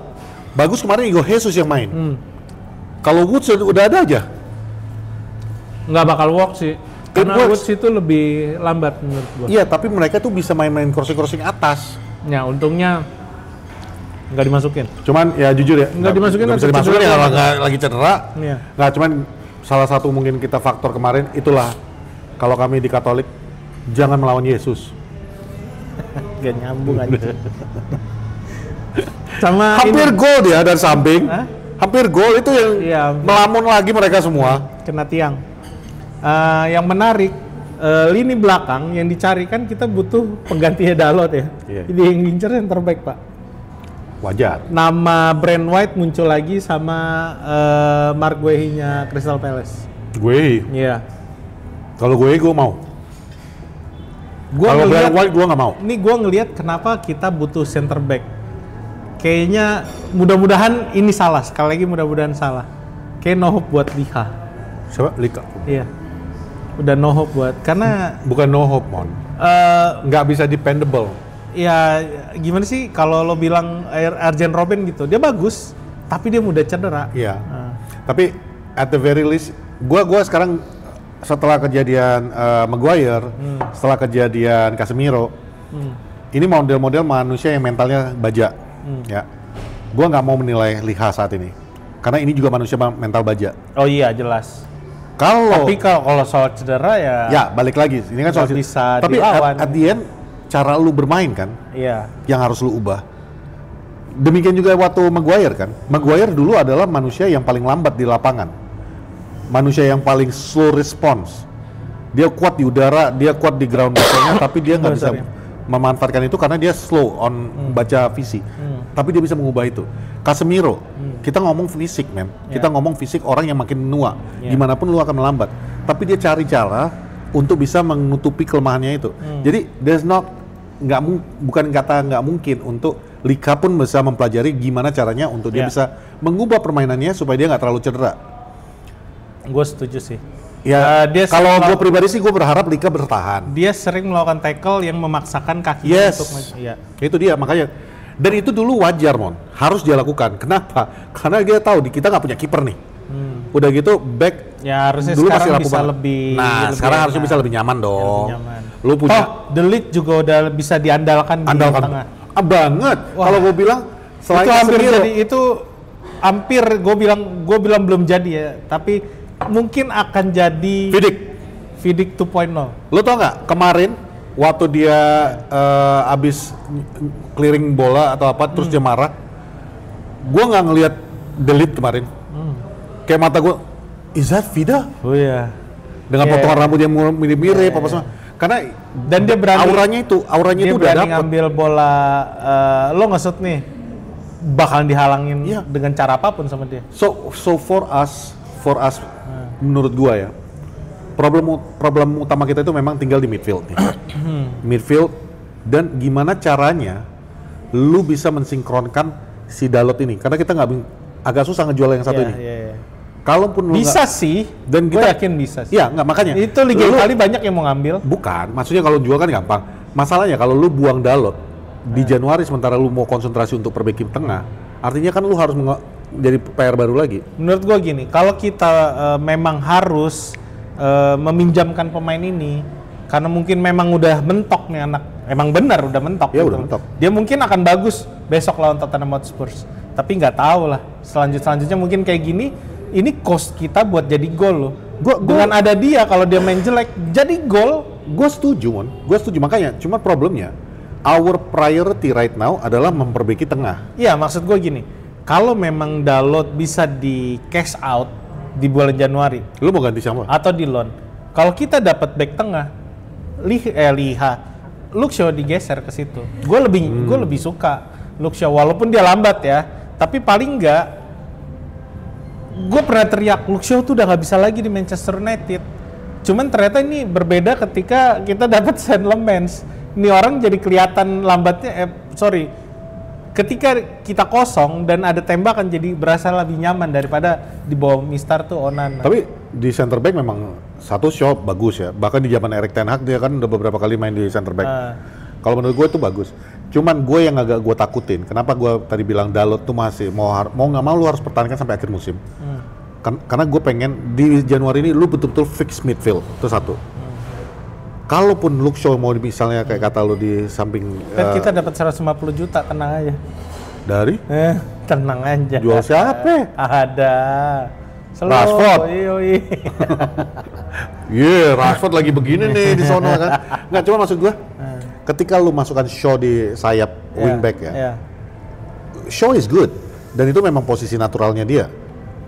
bagus kemarin Igor Jesus yang main. Kalau Woods udah ada aja. Nggak bakal work sih. Karena Woods itu lebih lambat menurut gue. Iya, tapi mereka tuh bisa main-main crossing atas. Ya untungnya nggak dimasukin. Cuman ya jujur ya nggak dimasukin ya kalau nggak lagi cedera. Iya. Nggak, cuman salah satu mungkin kita faktor kemarin itulah kalau kami di Katolik jangan melawan Yesus. Gak nyambung aja. Sama hampir gol dia dari samping. Hampir gol itu yang melamun lagi mereka semua. Kena tiang. Yang menarik lini belakang yang dicari kan kita butuh penggantinya Dalot ya. Jadi yang ngincer yang terbaik Pak. Wajar. Nama Brand White muncul lagi sama Mark Guehi-nya Crystal Palace. Guehi? Iya. Kalau gue mau. Kalau Brand White gue nggak mau. Ini gue ngelihat kenapa kita butuh center back. Kayaknya mudah-mudahan ini salah. Sekali lagi mudah-mudahan salah. Kayak no hope buat Liha. Siapa? Lika? Iya. Udah no hope buat, karena bukan no hope, Mon. Nggak bisa dependable. Ya gimana sih kalau lo bilang Arjen Robben gitu, dia bagus, tapi dia mudah cedera. Iya. Tapi at the very least, gua sekarang setelah kejadian Maguire, setelah kejadian Casemiro, ini model-model manusia yang mentalnya baja. Ya, gua nggak mau menilai Liha saat ini, karena ini juga manusia mental baja. Oh iya jelas. Tapi kalau soal cedera ya balik lagi, ini kan soal bisa tapi dilawan. At the end, cara lu bermain kan, yang harus lu ubah. Demikian juga waktu Maguire kan. Maguire dulu adalah manusia yang paling lambat di lapangan, manusia yang paling slow response. Dia kuat di udara, dia kuat di ground battle-nya, tapi dia nggak bisa memanfaatkan itu karena dia slow on baca visi. Tapi dia bisa mengubah itu. Casemiro, kita ngomong fisik, men. Kita ngomong fisik orang yang makin menua. Gimana pun lu akan melambat. Tapi dia cari cara untuk bisa menutupi kelemahannya itu. Jadi bukan kata nggak mungkin untuk Lika pun bisa mempelajari gimana caranya untuk dia bisa mengubah permainannya supaya dia nggak terlalu cedera. Gue setuju sih. Ya, Dia kalau sering gue pribadi sih gue berharap Lika bertahan. Dia sering melakukan tackle yang memaksakan kaki Yes. untuk iya. Itu dia makanya. Dan itu dulu wajar Mon, harus dia lakukan. Kenapa? Karena dia tahu di kita nggak punya kiper nih. Udah gitu back Ya harusnya dulu sekarang masih laku bisa banget. lebih. Nah lebih sekarang enak. harusnya bisa lebih nyaman dong. Lebih nyaman. Lu punya The League juga udah bisa diandalkan di tengah. banget. Wah. Kalau gue bilang selain Itu hampir Casemiro, jadi itu hampir gue bilang belum jadi ya, tapi mungkin akan jadi Vidic 2.0. Lo tau nggak kemarin waktu dia abis clearing bola atau apa terus dia marah, gue nggak ngelihat delete kemarin. Kayak mata gue, is that Vida? Oh iya. Dengan Yeah. potongan rambut yang mirip-mirip apa semua. Karena Dan dia berani auranya itu dia udah berani dapet. ngambil bola lo ngesut nih bakalan dihalangin Iya. dengan cara apapun sama dia. So for us menurut gua ya, problem utama kita itu memang tinggal di midfield nih. Midfield dan gimana caranya lu bisa mensinkronkan si Dalot ini, karena kita agak susah ngejual yang satu ini. Iya. Kalaupun lu Bisa nggak- sih, dan gue kita yakin bisa sih. Iya, nggak makanya. Itu Liga Italia banyak yang mau ngambil. Bukan, maksudnya kalau jual kan gampang. Masalahnya kalau lu buang Dalot di Januari sementara lu mau konsentrasi untuk perbaiki tengah, artinya kan lu harus jadi PR baru lagi. Menurut gue gini, kalau kita memang harus meminjamkan pemain ini, karena mungkin memang udah mentok nih anak, emang benar udah mentok. Ya, gitu. udah mentok. Dia mungkin akan bagus besok lawan Tottenham Hotspur, tapi nggak tahu lah. Selanjutnya mungkin kayak gini, ini cost kita buat jadi gol loh. Dengan ada dia, kalau dia main jelek, jadi gol. Gue setuju, Mon. Gue setuju, makanya. Cuma problemnya, our priority right now adalah memperbaiki tengah. Iya, maksud gue gini, kalau memang Dalot bisa di cash out di bulan Januari Lu mau ganti siapa? atau di loan, kalau kita dapat back tengah, Luke Shaw digeser ke situ. Gue lebih suka Luke Shaw, walaupun dia lambat ya, tapi paling enggak gue pernah teriak Luke Shaw tuh udah nggak bisa lagi di Manchester United. Cuman ternyata ini berbeda ketika kita dapat Saint Lemans. Ini orang jadi kelihatan lambatnya. Ketika kita kosong dan ada tembakan jadi berasa lebih nyaman daripada di bawah Mistar tuh Onana. Tapi di center back memang satu Shaw bagus ya. Bahkan di zaman Erik ten Hag dia kan udah beberapa kali main di center back. Kalau menurut gue itu bagus. Cuman gue yang agak gue takutin. Kenapa gue tadi bilang Dalot tuh masih mau nggak mau lu harus pertahankan sampai akhir musim. Karena gue pengen di Januari ini lu betul-betul fix midfield. Itu satu. Kalaupun Luke Shaw mau misalnya kayak kata lu di samping Kan kita dapat 150 juta, tenang aja. dari Tenang aja. jual siapa? Ada. Rashford. Iya. Iya, Rashford lagi begini nih di sono kan. Nggak, cuma maksud gue, ketika lu masukkan Shaw di sayap wingback ya, Iya. Shaw is good dan itu memang posisi naturalnya dia.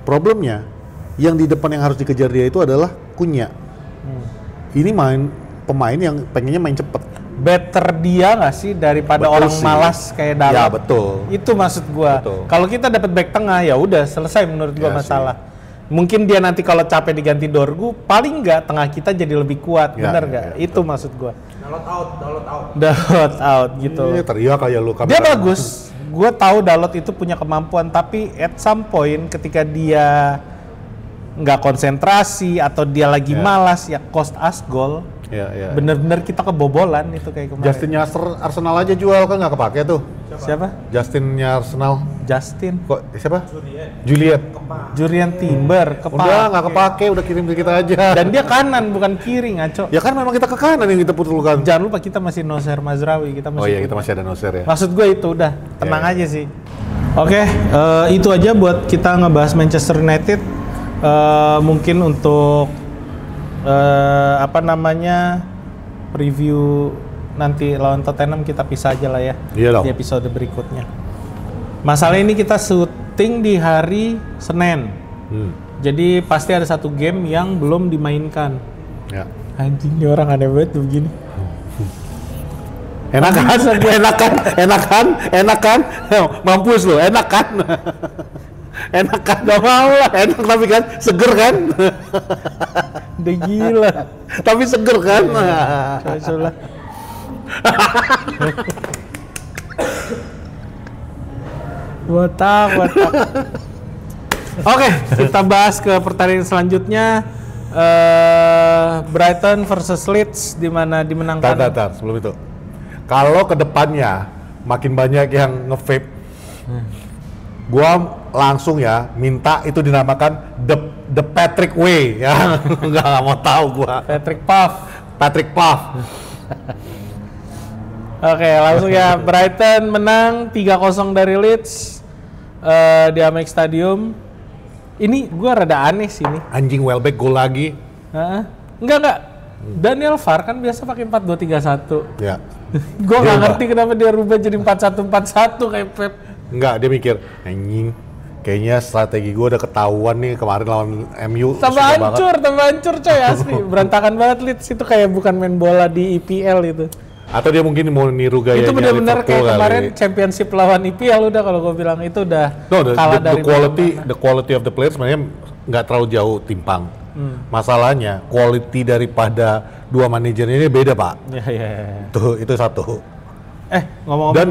Problemnya, yang di depan yang harus dikejar dia itu adalah Cunha. Ini pemain yang pengennya main cepet. Better dia nggak sih daripada Betul orang sih. malas kayak Dalot? Ya betul. Itu maksud gua. Betul. Kalau kita dapat back tengah ya udah selesai menurut gua Ya masalah. Mungkin dia nanti kalau capek diganti Dorgu, paling nggak tengah kita jadi lebih kuat, Ya, bener ya, nggak? ya, Itu maksud gua. Dalot out. Dalot out gitu. Iya, teriak kayak lu Dia bagus. Gua tahu Dalot itu punya kemampuan, tapi at some point ketika dia nggak konsentrasi atau dia lagi Ya. malas, ya cost us goal. Ya. Bener-bener kita kebobolan itu kayak kemarin. Justinnya Arsenal aja jual kan nggak kepake tuh. Siapa? Justinnya Arsenal. Justin. Kok siapa? Juliet. Jurian Timber Udah nggak kepake, udah kirim ke kita aja. Dan dia kanan bukan kiri, ngaco. Ya kan memang kita ke kanan yang kita butuhkan. Jangan lupa kita masih Noser Mazraoui, kita masih. Oh iya, kita masih ada Noser ya. Maksud gue itu udah tenang Ya. aja sih. Oke, itu aja buat kita ngebahas Manchester United. Mungkin untuk preview nanti lawan Tottenham kita pisah aja lah ya. Iya dong. Di episode berikutnya. Masalah ini kita syuting di hari Senin. Jadi pasti ada satu game yang belum dimainkan. Ya. Anjing, ini orang aneh banget tuh begini. Enak kan? Enak kan? Mampus lo, enak kan? Enak kan? Gak mau lah, enak tapi kan seger kan? Udah gila. Tapi seger kan? Coba. Botak. Oke, kita bahas ke pertandingan selanjutnya. Brighton versus Leeds di mana dimenangkan. Tar, sebelum itu. Kalau ke depannya makin banyak yang nge-vape, gua langsung ya minta itu dinamakan the Patrick Way ya. Nggak mau tahu gua. Patrick Puff. Oke, langsung ya. Brighton menang 3-0 dari Leeds di Amex Stadium. Ini gua rada aneh sih ini. Anjing Welbeck gol lagi. Enggak. Daniel Farr kan biasa pakai 4-2-3-1. Ya. Gua nggak ngerti kenapa dia rubah jadi 4-1-4-1 kayak Pep. Enggak, dia mikir, anjing, kayaknya strategi gue udah ketahuan nih kemarin lawan MU. Tambah hancur coy asli. Berantakan banget Leeds itu kayak bukan main bola di EPL itu. Atau dia mungkin mau niru gayanya Itu benar-benar kayak kemarin kali. Championship lawan EPL udah kalau gue bilang itu udah kalah dari the quality of the players sebenarnya nggak terlalu jauh timpang. Masalahnya quality daripada dua manajernya ini beda, Pak. Ya. Itu satu. Ngomong-ngomong. Dan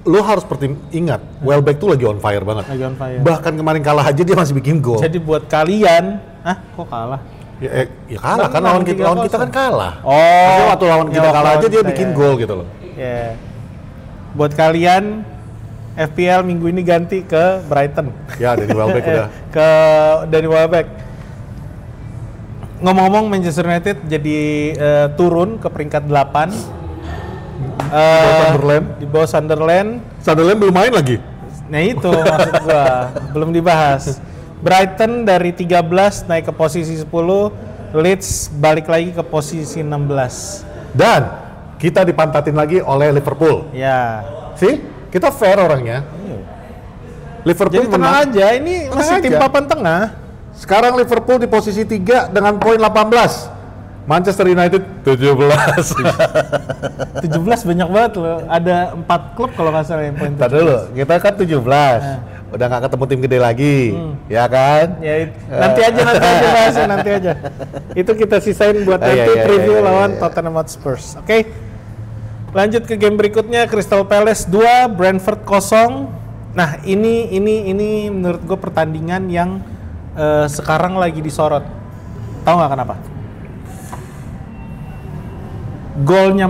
lu harus ingat, Welbeck tuh lagi on fire banget. Lagi on fire. Bahkan kemarin kalah aja dia masih bikin gol. Jadi buat kalian, kok kalah? Ya kalah kan lawan kita kan kalah. Oh. Waktu lawan kita kalah aja dia bikin gol gitu loh. Ya. Buat kalian FPL minggu ini ganti ke Brighton. Ya, Danny Welbeck udah. Ke Danny Welbeck. Ngomong-ngomong Manchester United jadi turun ke peringkat 8. Di bawah Sunderland. Sunderland belum main lagi. Nah itu maksud gua, belum dibahas. Brighton dari 13 naik ke posisi 10, Leeds balik lagi ke posisi 16. Dan kita dipantatin lagi oleh Liverpool. Ya. Sih, kita fair orangnya. Liverpool Jadi tenang aja, ini masih tim papan tengah. Sekarang Liverpool di posisi 3 dengan poin 18. Manchester United 17. 17 banyak banget loh. Ada 4 klub kalau nggak salah yang poin. Ntar dulu, kita kan 17. Udah nggak ketemu tim gede lagi, ya kan? Ya, nanti aja bahasnya nanti aja. Itu kita sisain buat nanti preview lawan Tottenham Hotspur. Oke. Lanjut ke game berikutnya, Crystal Palace 2, Brentford 0. Nah, ini menurut gue pertandingan yang sekarang lagi disorot. Tahu nggak kenapa? Golnya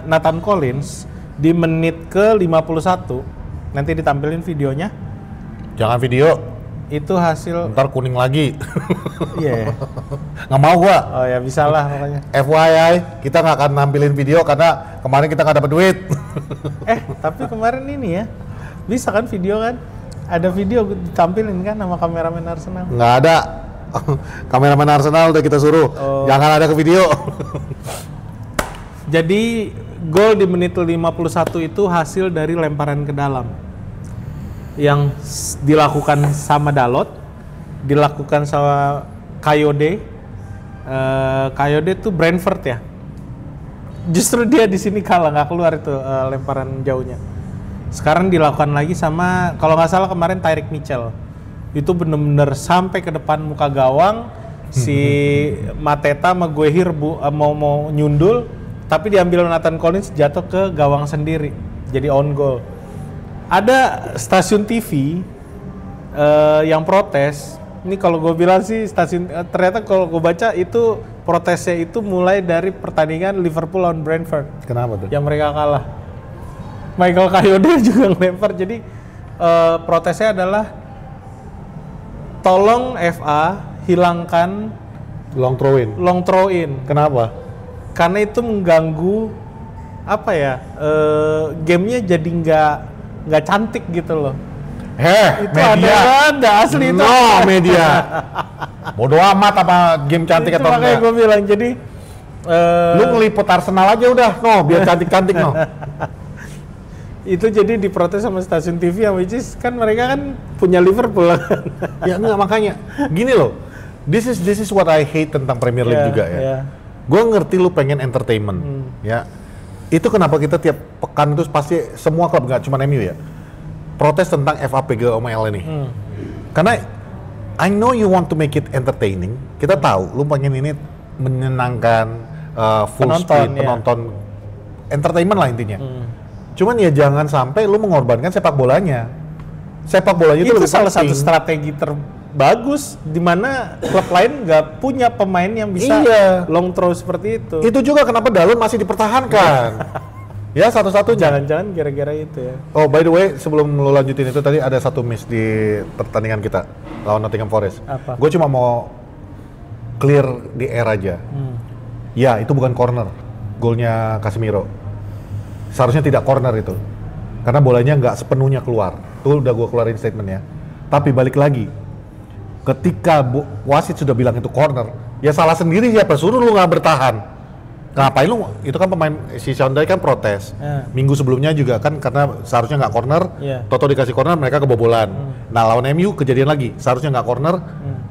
Nathan Collins di menit ke 51, nanti ditampilin videonya. Jangan video. Itu hasil. Ntar kuning lagi. Iya. Nggak mau gua. Oh ya bisa lah pokoknya. FYI, kita nggak akan nampilin video karena kemarin kita nggak dapet duit. Tapi kemarin ini ya, bisa kan video kan? Ada video ditampilin kan sama kameramen Arsenal? Nggak ada. Kameramen Arsenal udah kita suruh. Jangan ada ke video. Jadi gol di menit 51 itu hasil dari lemparan ke dalam yang dilakukan sama Dalot, dilakukan sama Kayode. Kayode tuh Brentford ya. Justru dia di sini kalah, nggak keluar itu lemparan jauhnya. Sekarang dilakukan lagi sama, kalau nggak salah kemarin Tyrick Mitchell. Itu bener-bener sampai ke depan muka gawang. Si Mateta sama Guehir mau nyundul, tapi diambil Nathan Collins, jatuh ke gawang sendiri, jadi on goal. Ada stasiun TV yang protes. Ini kalau gue bilang sih ternyata kalau gue baca itu protesnya itu mulai dari pertandingan Liverpool lawan Brentford. Kenapa tuh? Yang mereka kalah. Michael Kayode juga ngelempar. Jadi protesnya adalah tolong FA hilangkan long throw in. Kenapa? Karena itu mengganggu gamenya jadi nggak cantik gitu loh. Itu media. ada asli itu. Media. Bodoh amat apa game cantik itu atau enggak. Makanya gue bilang jadi lu ngeliput Arsenal aja udah, biar cantik-cantik Itu jadi diprotes sama stasiun TV yang which is kan mereka kan punya Liverpool kan. Ya enggak, makanya gini loh. This is what I hate tentang Premier League juga ya. Yeah. Gue ngerti lu pengen entertainment ya. Itu kenapa kita tiap pekan itu pasti semua klub, nggak cuma MU ya, protes tentang FA PGML ini. Karena I know you want to make it entertaining. Kita tahu lu pengen ini menyenangkan full penonton, speed penonton, entertainment lah intinya. Cuman ya jangan sampai lu mengorbankan sepak bolanya. Sepak bolanya itu lebih salah penting. satu strategi terbagus di mana klub lain nggak punya pemain yang bisa Iya. long throw seperti itu. Itu juga kenapa Dalot masih dipertahankan. Ya satu-satunya. Jangan-jangan gara-gara itu ya. Oh by the way, sebelum lu lanjutin itu tadi ada satu miss di pertandingan kita lawan Nottingham Forest. Apa? Gue cuma mau clear di air aja. Ya itu bukan corner, golnya Casemiro. Seharusnya tidak corner itu, karena bolanya nggak sepenuhnya keluar. Tuh udah gue keluarin statementnya. Tapi balik lagi, ketika wasit sudah bilang itu corner, ya salah sendiri siapa suruh lu nggak bertahan. Ngapain lu? Itu kan pemain si Sondai kan protes. Minggu sebelumnya juga kan karena seharusnya nggak corner, Toto dikasih corner mereka kebobolan. Nah lawan MU kejadian lagi, seharusnya nggak corner,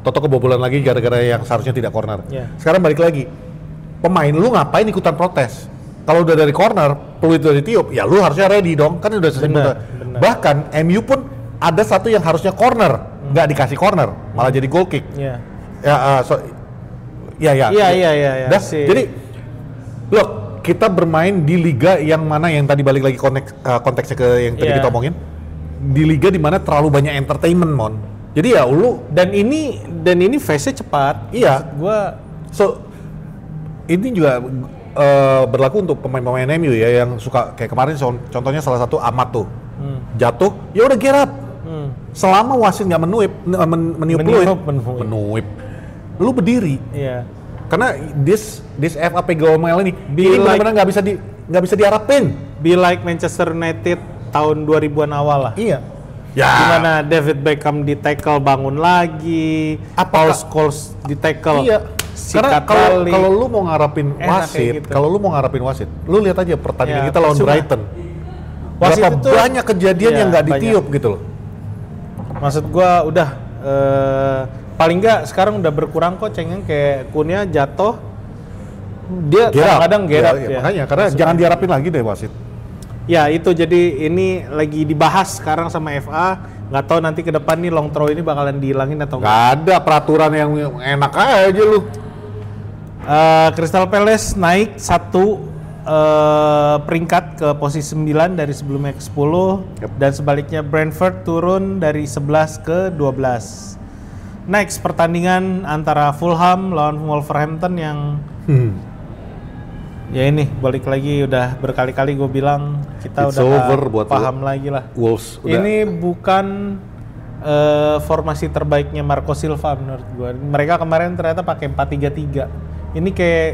Toto kebobolan lagi gara-gara yang seharusnya tidak corner. Sekarang balik lagi, pemain lu ngapain ikutan protes? Kalau udah dari corner, peluit udah ditiup, ya lu harusnya ready dong, kan udah selesai. Bahkan MU pun ada satu yang harusnya corner, nggak dikasih corner, malah jadi goal kick. Iya. Iya. Jadi, look, kita bermain di liga yang mana yang tadi balik lagi konteksnya ke yang tadi kita omongin, di liga di mana terlalu banyak entertainment, Mon. Jadi ya lu dan ini phase-nya cepat. Iya. Ini juga berlaku untuk pemain-pemain MU ya yang suka kayak kemarin contohnya salah satu Amat tuh jatuh ya udah get up selama wasit nggak meniup peluit lu berdiri karena this FA PGOML ini benar-benar nggak bisa diharapin. Be like Manchester United tahun 2000-an awal lah. Iya. Gimana David Beckham di tackle bangun lagi, Paul Scholes di tackle. Iya. Karena kalau lu mau ngarapin wasit, gitu. Lu lihat aja pertandingan kita lawan Brighton. Wasit berapa itu banyak kejadian yang nggak ditiup gitu loh. Maksud gua udah paling nggak sekarang udah berkurang kok cengeng kayak Kunia jatuh dia kadang-kadang get up ya. Makanya karena jangan diharapin lagi deh wasit. Ya itu jadi ini lagi dibahas sekarang sama FA, nggak tahu nanti ke depan nih long throw ini bakalan dihilangin atau nggak ada peraturan yang enak aja lu. Crystal Palace naik satu peringkat ke posisi 9 dari sebelumnya ke 10 dan sebaliknya Brentford turun dari 11 ke 12. Next pertandingan antara Fulham lawan Wolverhampton yang ya ini balik lagi udah berkali-kali gue bilang kita It's udah paham lagi lah. Wolves ini bukan formasi terbaiknya Marco Silva menurut gue. Mereka kemarin ternyata pakai 4-3-3. Ini kayak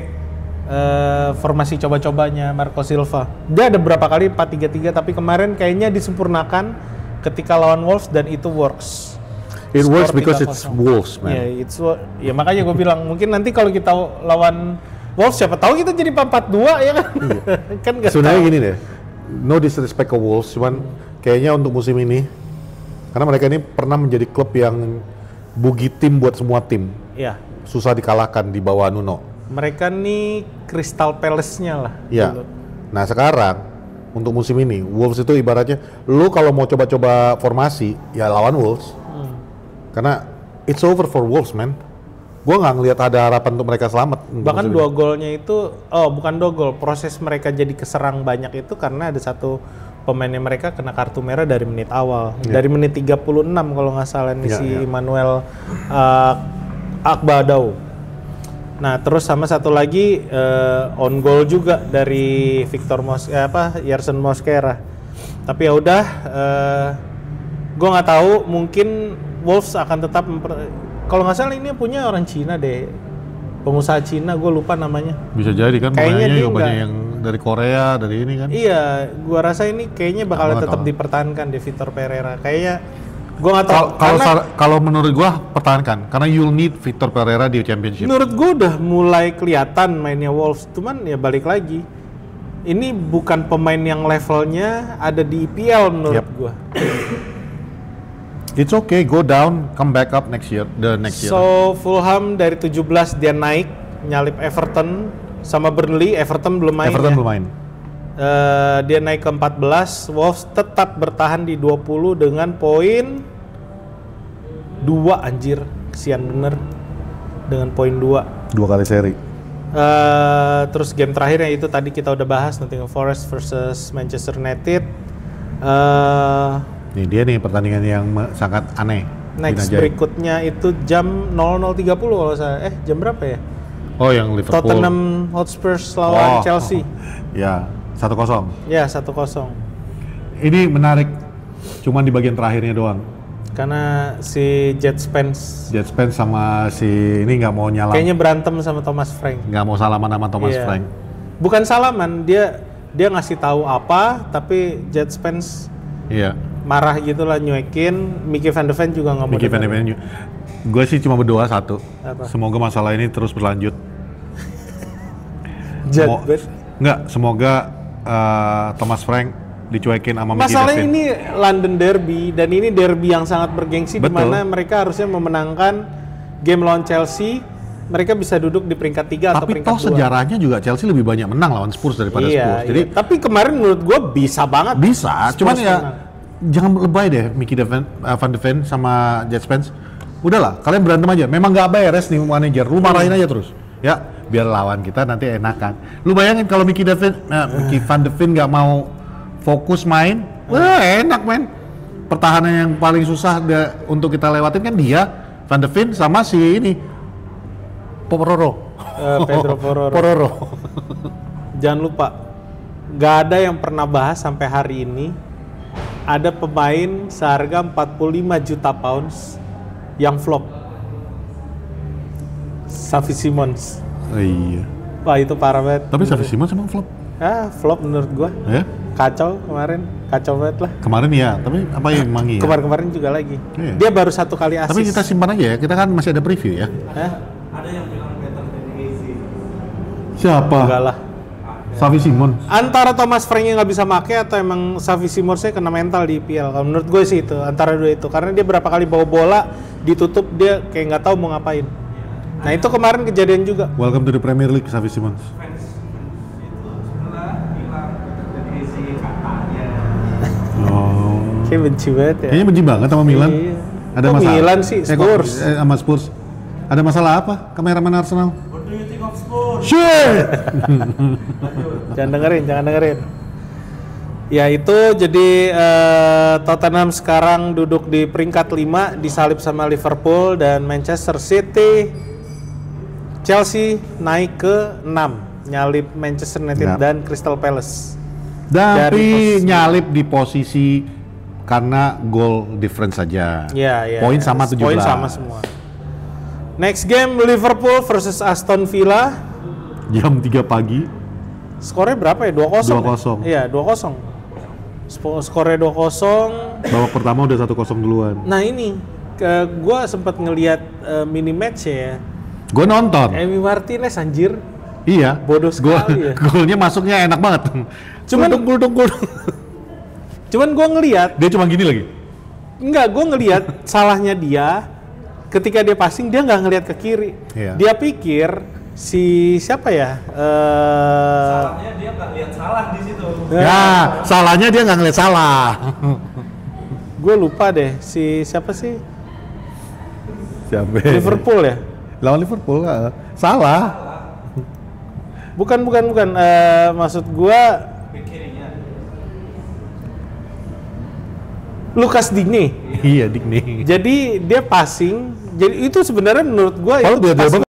formasi coba-cobanya Marco Silva. Dia ada berapa kali 4-3-3 tapi kemarin kayaknya disempurnakan ketika lawan Wolves dan itu works. It works because it's Wolves, man. Ya makanya gue bilang mungkin nanti kalau kita lawan Wolves siapa tahu kita jadi 4-4-2 ya kan. Iya. Kan sebenarnya gini deh. No disrespect ke Wolves, cuman kayaknya untuk musim ini karena mereka ini pernah menjadi klub yang bugi tim buat semua tim. Iya. Susah dikalahkan di bawah Nuno. Mereka nih Crystal Palace-nya lah. Iya. Nah sekarang untuk musim ini Wolves itu ibaratnya lu kalau mau coba-coba formasi ya lawan Wolves. Karena it's over for Wolves, man. Gua nggak ngelihat ada harapan untuk mereka selamat. Bahkan 2 golnya itu, bukan 2 gol, proses mereka jadi keserang banyak itu karena ada satu pemainnya mereka kena kartu merah dari menit awal. Dari menit 36 kalau nggak salah nih si Emmanuel Akbadau. Nah terus sama satu lagi on goal juga dari Yerson Mosquera. Tapi ya udah, gue nggak tahu mungkin Wolves akan tetap kalau nggak salah ini punya orang Cina deh, pengusaha Cina, gue lupa namanya. Bisa jadi kan, kayaknya dia juga banyak yang dari Korea, dari ini kan. Iya, gue rasa ini kayaknya bakal tetap dipertahankan di Vitor Pereira. Kayaknya gue nggak tahu. Kalau menurut gue pertahankan, karena you'll need Vitor Pereira di Championship. Menurut gue udah mulai kelihatan mainnya Wolves, cuman ya balik lagi. Ini bukan pemain yang levelnya ada di IPL menurut gue. It's okay, go down, come back up next year. So Fulham dari 17 dia naik, nyalip Everton sama Burnley. Everton belum main. Belum main. Dia naik ke 14. Wolves tetap bertahan di 20 dengan poin 2 anjir, kesian bener dengan poin 2. 2 kali seri. Terus game terakhirnya itu tadi kita udah bahas, Nottingham Forest versus Manchester United. Nih dia nih pertandingan yang sangat aneh. Next berikutnya itu jam 00.30 kalau saya. Jam berapa ya? Oh, yang Liverpool. Tottenham Hotspur lawan Chelsea. Ya, 1-0. Ya, 1-0. Ini menarik, cuman di bagian terakhirnya doang. Karena si Jet Spence sama si ini nggak mau nyalam. kayaknya berantem sama Thomas Frank. Nggak mau salaman sama Thomas Frank. Bukan salaman, dia ngasih tahu apa, tapi Jet Spence marah gitulah, nyuekin. Mickey van de Ven juga nggak mau. Mickey van de Ven. Gue sih cuma berdoa satu. Apa? Semoga masalah ini terus berlanjut. Semoga Thomas Frank dicuekin sama Mickey van de Ven. Masalahnya ini London Derby, dan ini derby yang sangat bergengsi, di mana mereka harusnya memenangkan game lawan Chelsea. Mereka bisa duduk di peringkat 3 atau peringkat 2. Tapi toh sejarahnya juga Chelsea lebih banyak menang lawan Spurs daripada Spurs. Jadi tapi kemarin menurut gue bisa banget. Bisa, Spurs cuman ya menang. Jangan lebay deh Mickey van de Ven sama Jet Spence. Udahlah, kalian berantem aja. Memang nggak beres nih manajer. Lu marahin aja terus. Ya, biar lawan kita nanti enakan. Lu bayangin kalau Mickey van de Ven nggak mau fokus main, wah enak men. Pertahanan yang paling susah untuk kita lewatin kan dia, Van de Ven sama si ini Pedro Pororo. Jangan lupa, nggak ada yang pernah bahas sampai hari ini ada pemain seharga 45 juta pounds yang flop. Xavi Simons. Oh, iya. Wah itu parah banget. Tapi Xavi Simons emang flop? Flop menurut gua. Ya? Kacau kemarin, kacau banget lah. Kemarin ya, tapi apa yang mangi ya? Kemarin juga lagi. Iya. Dia baru 1 kali assist. Tapi kita simpan aja ya, kita kan masih ada preview ya. Ada yang bilang better than Easy. Siapa? Enggak lah. Xavi Simons. Antara Thomas Frank yang nggak bisa make atau emang Xavi Simonsnya kena mental di IPL. Kalau menurut gue sih itu, antara dua itu. Karena dia berapa kali bawa bola, ditutup dia kayak nggak tahu mau ngapain. Nah itu kemarin kejadian juga. Welcome to the Premier League, Xavi Simons. Fans itu setelah bilang better than Easy katanya. Oh. Kayak benci banget ya. Kayaknya benci banget sama Milan. Iya. Ada Kok masalah. Milan sih, Spurs. Sama Spurs. Ada masalah apa? Kameramen Arsenal. What do you think of Spurs? Shit. Jangan dengerin. Ya itu jadi Tottenham sekarang duduk di peringkat 5, disalip sama Liverpool dan Manchester City. Chelsea naik ke 6, nyalip Manchester United dan Crystal Palace. Tapi nyalip di posisi karena goal difference saja. Ya. Poin sama 17. Poin sama semua. Next game Liverpool versus Aston Villa. Jam 3 pagi. Skornya berapa ya? 2-0. 2-0. Iya, 2-0. Skornya 2-0. Babak pertama udah 1-0 duluan. Nah ini, gue sempat ngelihat mini match ya. Gue nonton. Emi Martinez anjir. Iya. Bodoh sekali ya. Golnya masuknya enak banget. Kuldung. Cuman gue ngelihat. Dia cuma gini lagi. Enggak, gue ngelihat salahnya dia. Ketika dia passing dia nggak ngelihat ke kiri. Iya. Dia pikir si siapa ya? Salahnya dia nggak lihat salah di situ. Ya, salahnya dia nggak ngeliat salah. Gue lupa deh si siapa sih? Siapa? Liverpool ya? Lawan Liverpool salah. Bukan. Maksud gue Kirinya. Lucas Digne. Iya, Digne. Jadi dia passing. Jadi itu sebenarnya menurut gue itu dia passing.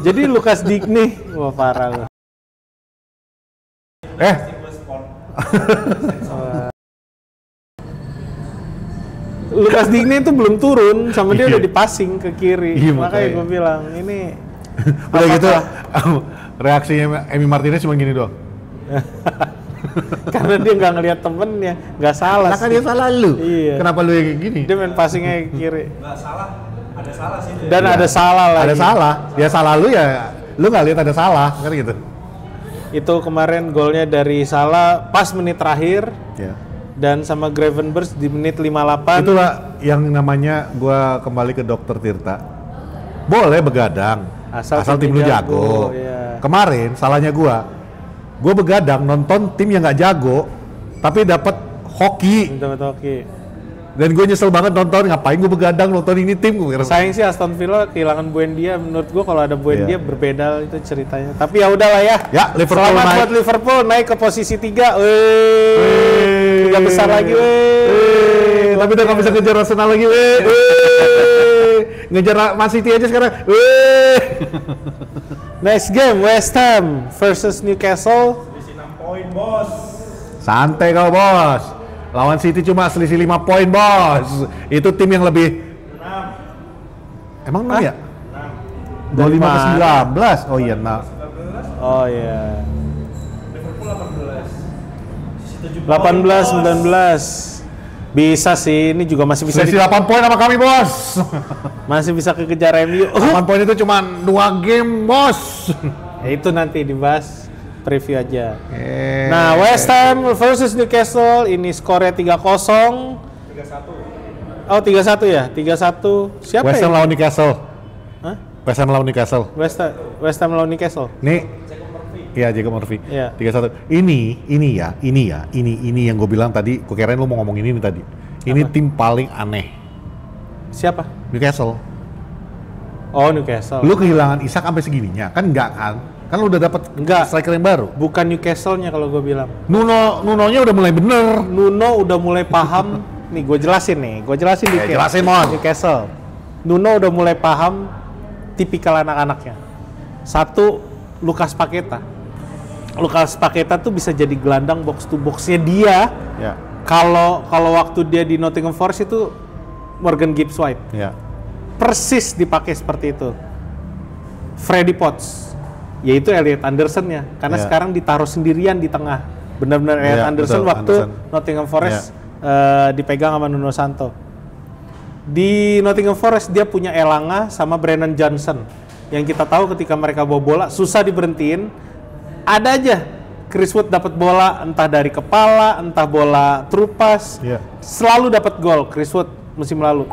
Jadi Lucas Digne, wah parah loh. Lucas Digne itu belum turun, sama dia Iya. udah dipassing ke kiri. Iya, makanya makanya. gue bilang ini Udah gitu, reaksinya Emi Martinez cuma gini doang. karena dia nggak ngelihat temennya, nggak salah. Kan sih. dia salah lu. Iya. Kenapa lu yang kayak gini? Dia main passingnya ke kiri. Nggak salah, ada salah sih. Dan ada salah lagi. Ada salah. Dia salah lu ya, lu nggak lihat ada salah, kan gitu. Itu kemarin golnya dari Salah pas menit terakhir. Ya. Dan sama Gravenberch di menit 58. Itulah yang namanya gua kembali ke Dokter Tirta. Boleh begadang, asal tim lu jago. Iya. Kemarin salahnya gua begadang nonton tim yang nggak jago, tapi dapat hoki. Oke. Dan gue nyesel banget nonton, ngapain gue begadang nonton ini tim gue. Sayang sih Aston Villa kehilangan Buendia. Menurut gua kalau ada Buendia Iya. berbeda itu ceritanya. Tapi ya udahlah ya. Ya, Liverpool Selamat naik. buat Liverpool naik ke posisi 3. Wih. 3 besar lagi wih. Tapi udah gak bisa ngejar Arsenal lagi, ngejar Man City aja sekarang, Next game West Ham versus Newcastle. Selisih 6 poin, Bos. Santai kau bos, lawan City cuma selisih 5 poin bos, itu tim yang lebih. 6. Emang 6 ya? 6. 25 ke Dari 19, oh iya 6. 19. Oh iya. Liverpool 18. Selisih 7 18 19. Bisa sih, ini juga masih bisa Selisih 8 poin sama kami bos. masih bisa kekejar MU. 8 poin itu cuma 2 game bos. Ya, itu nanti dibahas preview aja. Nah, West Ham versus Newcastle ini skornya 3-0. 31. Oh, 3-1 ya? 3-1. Siapa West Ham ya? lawan Newcastle. Hah? West Ham lawan Newcastle. West Ham lawan Newcastle. Nih, iya Jacob Murphy. Iya. 3-1. Ini yang gue bilang tadi. Gue kirain lu mau ngomongin ini tadi. Ini Apa? tim paling aneh. Siapa? Newcastle. Oh, Newcastle. Lu kehilangan Isak sampai segininya kan enggak kan? Kan lu udah dapat Enggak. striker yang baru. Bukan Newcastle-nya kalau gue bilang. Nunonya udah mulai bener. Nuno udah mulai paham. Nih, gue jelasin dikit. jelasin, Mon. Newcastle. Nuno udah mulai paham tipikal anak-anaknya. Satu, Lucas Paqueta. Lucas Paqueta tuh bisa jadi gelandang box to box-nya dia. Ya. Kalau waktu dia di Nottingham Forest itu Morgan Gibbs White. Ya. Persis dipakai seperti itu. Freddie Potts, yaitu Elliot Anderson ya, karena Ya. sekarang ditaruh sendirian di tengah. Benar-benar Elliot Ya, Anderson betul, waktu Anderson. Nottingham Forest dipegang sama Nuno Santo. Di Nottingham Forest dia punya Elanga sama Brennan Johnson. Yang kita tahu ketika mereka bawa bola susah diberhentiin. Ada aja Chris Wood dapat bola entah dari kepala, entah bola trupas. Ya. Selalu dapat gol Chris Wood musim lalu.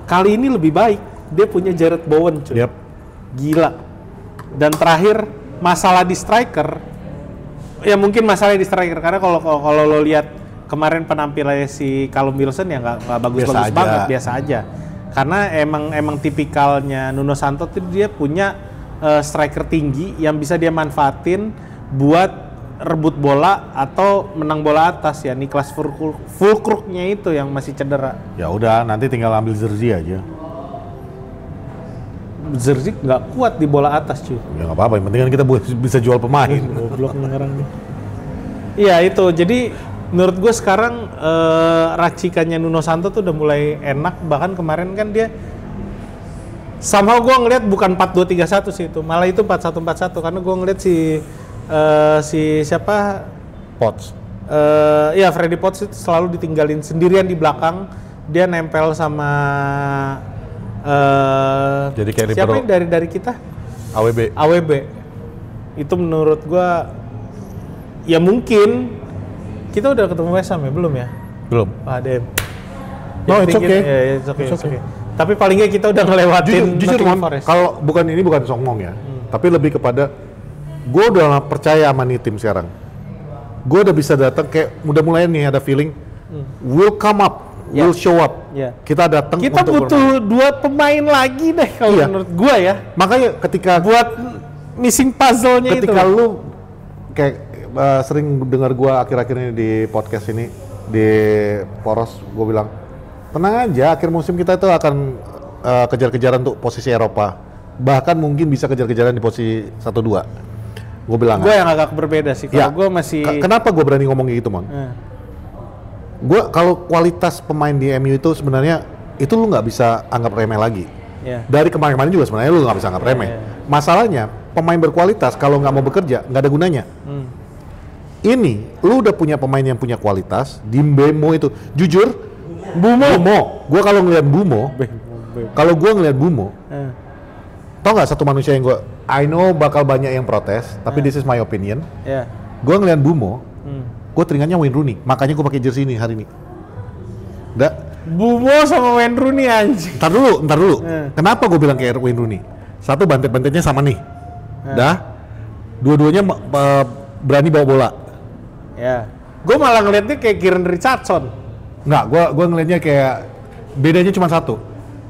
Kali ini lebih baik, dia punya Jared Bowen cuy. Yep. Gila. Dan terakhir masalah di striker, ya mungkin masalahnya di striker karena kalau lo lihat kemarin penampilannya si Callum Wilson ya nggak bagus-bagus Biasa aja. banget, biasa aja. Karena emang tipikalnya Nuno Santo tuh dia punya striker tinggi yang bisa dia manfaatin buat rebut bola atau menang bola atas ya. Niklas Füllkrugnya itu yang masih cedera. Ya udah, nanti tinggal ambil jersey aja. Zerzik nggak kuat di bola atas cuy. Ya nggak apa-apa, yang penting kan kita bisa jual pemain. Goblok sekarang nih. Iya itu, jadi menurut gue sekarang racikannya Nuno Santo tuh udah mulai enak. Bahkan kemarin kan dia somehow gue ngeliat bukan 4-2-3-1 sih itu, malah itu 4-1-4-1 karena gue ngeliat si siapa Potts. ya Freddie Potts itu selalu ditinggalin sendirian di belakang, dia nempel sama Jadi kayak siapa libero. yang dari kita AWB. Itu menurut gua ya mungkin kita udah ketemu West Ham ya belum ya? Belum. Pak Dem. No, it's okay. Ya, it's okay. It's It's okay. okay. Tapi paling nggak kita udah ngelewatin Jujur Nottingham Mon, Forest. kalau bukan songong ya, tapi lebih kepada gue udah percaya sama nih tim sekarang. Gue udah bisa datang kayak udah mulai nih ada feeling will come up, Ya. will show up. Ya. Kita datang Kita untuk butuh 2 pemain lagi deh kalau Iya. menurut gua ya. makanya ketika Buat missing puzzle-nya itu. ketika lu kayak sering dengar gue akhir-akhir ini di podcast ini di Poros, gue bilang tenang aja, akhir musim kita itu akan kejar-kejaran untuk posisi Eropa, bahkan mungkin bisa kejar-kejaran di posisi 1-2. Gue bilang Gue yang agak berbeda sih. Kalau gue masih kenapa gue berani ngomong kayak gitu, Mon? Gue kalau kualitas pemain di MU itu sebenarnya itu lu nggak bisa anggap remeh lagi. ya. Dari kemarin-kemarin juga sebenarnya lu nggak bisa anggap remeh. Iya. Masalahnya pemain berkualitas kalau nggak mau bekerja nggak ada gunanya. Ini lu udah punya pemain yang punya kualitas di Mbemo itu. Jujur, Bumo. Gue kalau ngeliat Bumo, Eh. tau nggak satu manusia yang I know bakal banyak yang protes, tapi this is my opinion. Ya. Gue ngeliat Bumo, gue teringatnya Wayne Rooney. Makanya gue pakai jersey ini hari ini. Bumo sama Wayne Rooney anjing. Ntar dulu. Eh. Kenapa gue bilang kayak Wayne Rooney? Satu, bantet-bantetnya sama nih. Dua-duanya berani bawa bola. Ya. Gue malah ngeliatnya kayak Kieran Richardson. Nggak, gua ngelihatnya kayak bedanya cuma satu.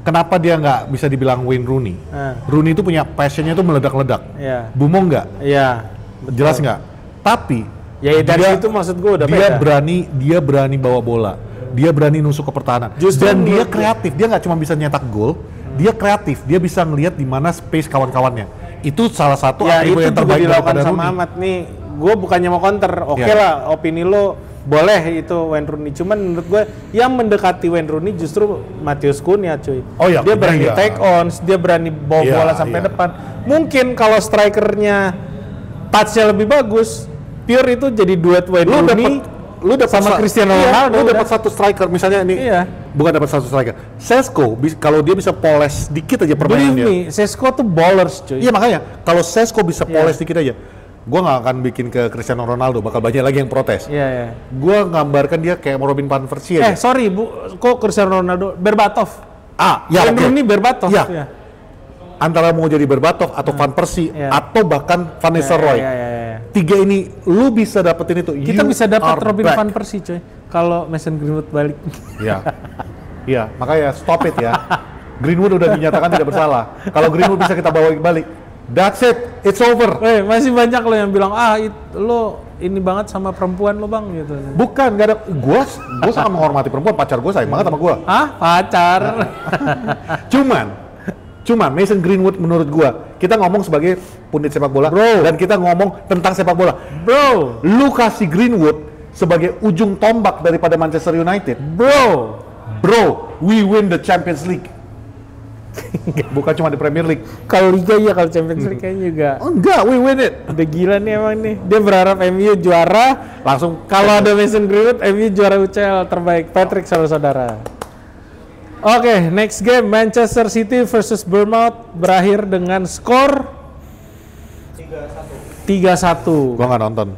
Kenapa dia nggak bisa dibilang Wayne Rooney? Rooney itu punya passionnya tuh meledak-ledak. Iya. Bumo nggak? Iya. Jelas nggak? Tapi Ya dari itu maksud gue udah dia beda. dia berani bawa bola. Dia berani nusuk ke pertahanan. Dan dia kreatif. Dia nggak cuma bisa nyetak gol, dia kreatif. Dia bisa ngelihat di mana space kawan-kawannya. Itu salah satu Ya itu atribut yang juga terbaik dilakukan daripada sama Rooney. Ahmad nih. Gue bukannya mau counter, oke Ya. lah opini lo boleh itu Wayne Rooney. Cuman menurut gue yang mendekati Wayne Rooney justru Matheus Cunha cuy. Oh ya, dia Cunha berani iya. take on, dia berani bawa Iya, bola sampai iya. depan. Mungkin kalau strikernya touch-nya lebih bagus, pure itu jadi duet Wayne Rooney. Lu dapat sama Cristiano Ronaldo. Lu udah. dapat satu striker misalnya ini. Iya. Bukan dapat satu striker. Sesko kalau dia bisa poles dikit aja Believe permainannya. me, Sesko tuh ballers cuy. Iya makanya kalau Sesko bisa Iya. poles dikit aja, gua nggak akan bikin ke Cristiano Ronaldo, bakal banyak lagi yang protes. Iya, iya. Gua gambarkan dia kayak Robin van Persie aja. Sorry Bu, kok Cristiano Ronaldo Berbatov. Ya Wayne oke. Rooney Berbatov. Iya. Ya. Antara mau jadi Berbatov atau Van Persie Iya. atau bahkan Van Nistelrooy. Iya. Tiga ini lu bisa dapetin itu. Kita You bisa dapat are Robin back. van Persie coy. Kalau Mason Greenwood balik. Iya. Iya, makanya stop it ya. Greenwood udah dinyatakan tidak bersalah. Kalau Greenwood bisa kita bawa balik. That's it. It's over. Masih banyak lo yang bilang lo ini banget sama perempuan lo bang gitu. Bukan, nggak ada. Gua sangat menghormati perempuan. Pacar gua sayang banget sama gua. Pacar. Cuman Mason Greenwood menurut gua, kita ngomong sebagai pundit sepak bola, Bro. dan kita ngomong tentang sepak bola. Bro, Lu kasih Greenwood sebagai ujung tombak daripada Manchester United. Bro, we win the Champions League. Bukan cuma di Premier League. kalau Liga ya, kalau Champions League kayaknya juga. Oh, enggak, we win it. Udah gila nih emang nih. Dia berharap MU juara. Langsung Kalau ada Mason Greenwood, MU juara UCL terbaik. Patrick saudara-saudara. Oke, next game Manchester City versus Bournemouth berakhir dengan skor 3-1. gua nggak nonton.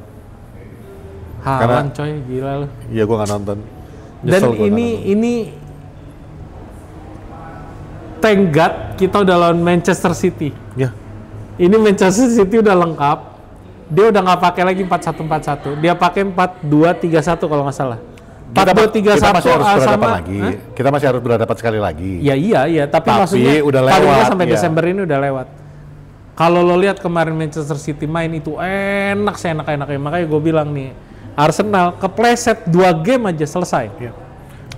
Haaland coy, gila lu. Iya, gua nggak nonton. Dan Nyesel gua nggak nonton. ini thank God kita udah lawan Manchester City. Ya. Ini Manchester City udah lengkap. Dia udah nggak pakai lagi 4-1-4-1. Dia pakai 4-2-3-1 kalau nggak salah. Kita masih 4-2-3-1 harus berhadapan sama lagi. Kita masih harus berhadapan sekali lagi. Ya iya, tapi Tapi maksudnya udah paling nggak lewat, sampai iya. Desember ini udah lewat. Kalau lo lihat kemarin Manchester City main itu enak, seenak-enaknya. Makanya gue bilang nih, Arsenal kepleset 2 game aja selesai. Iya.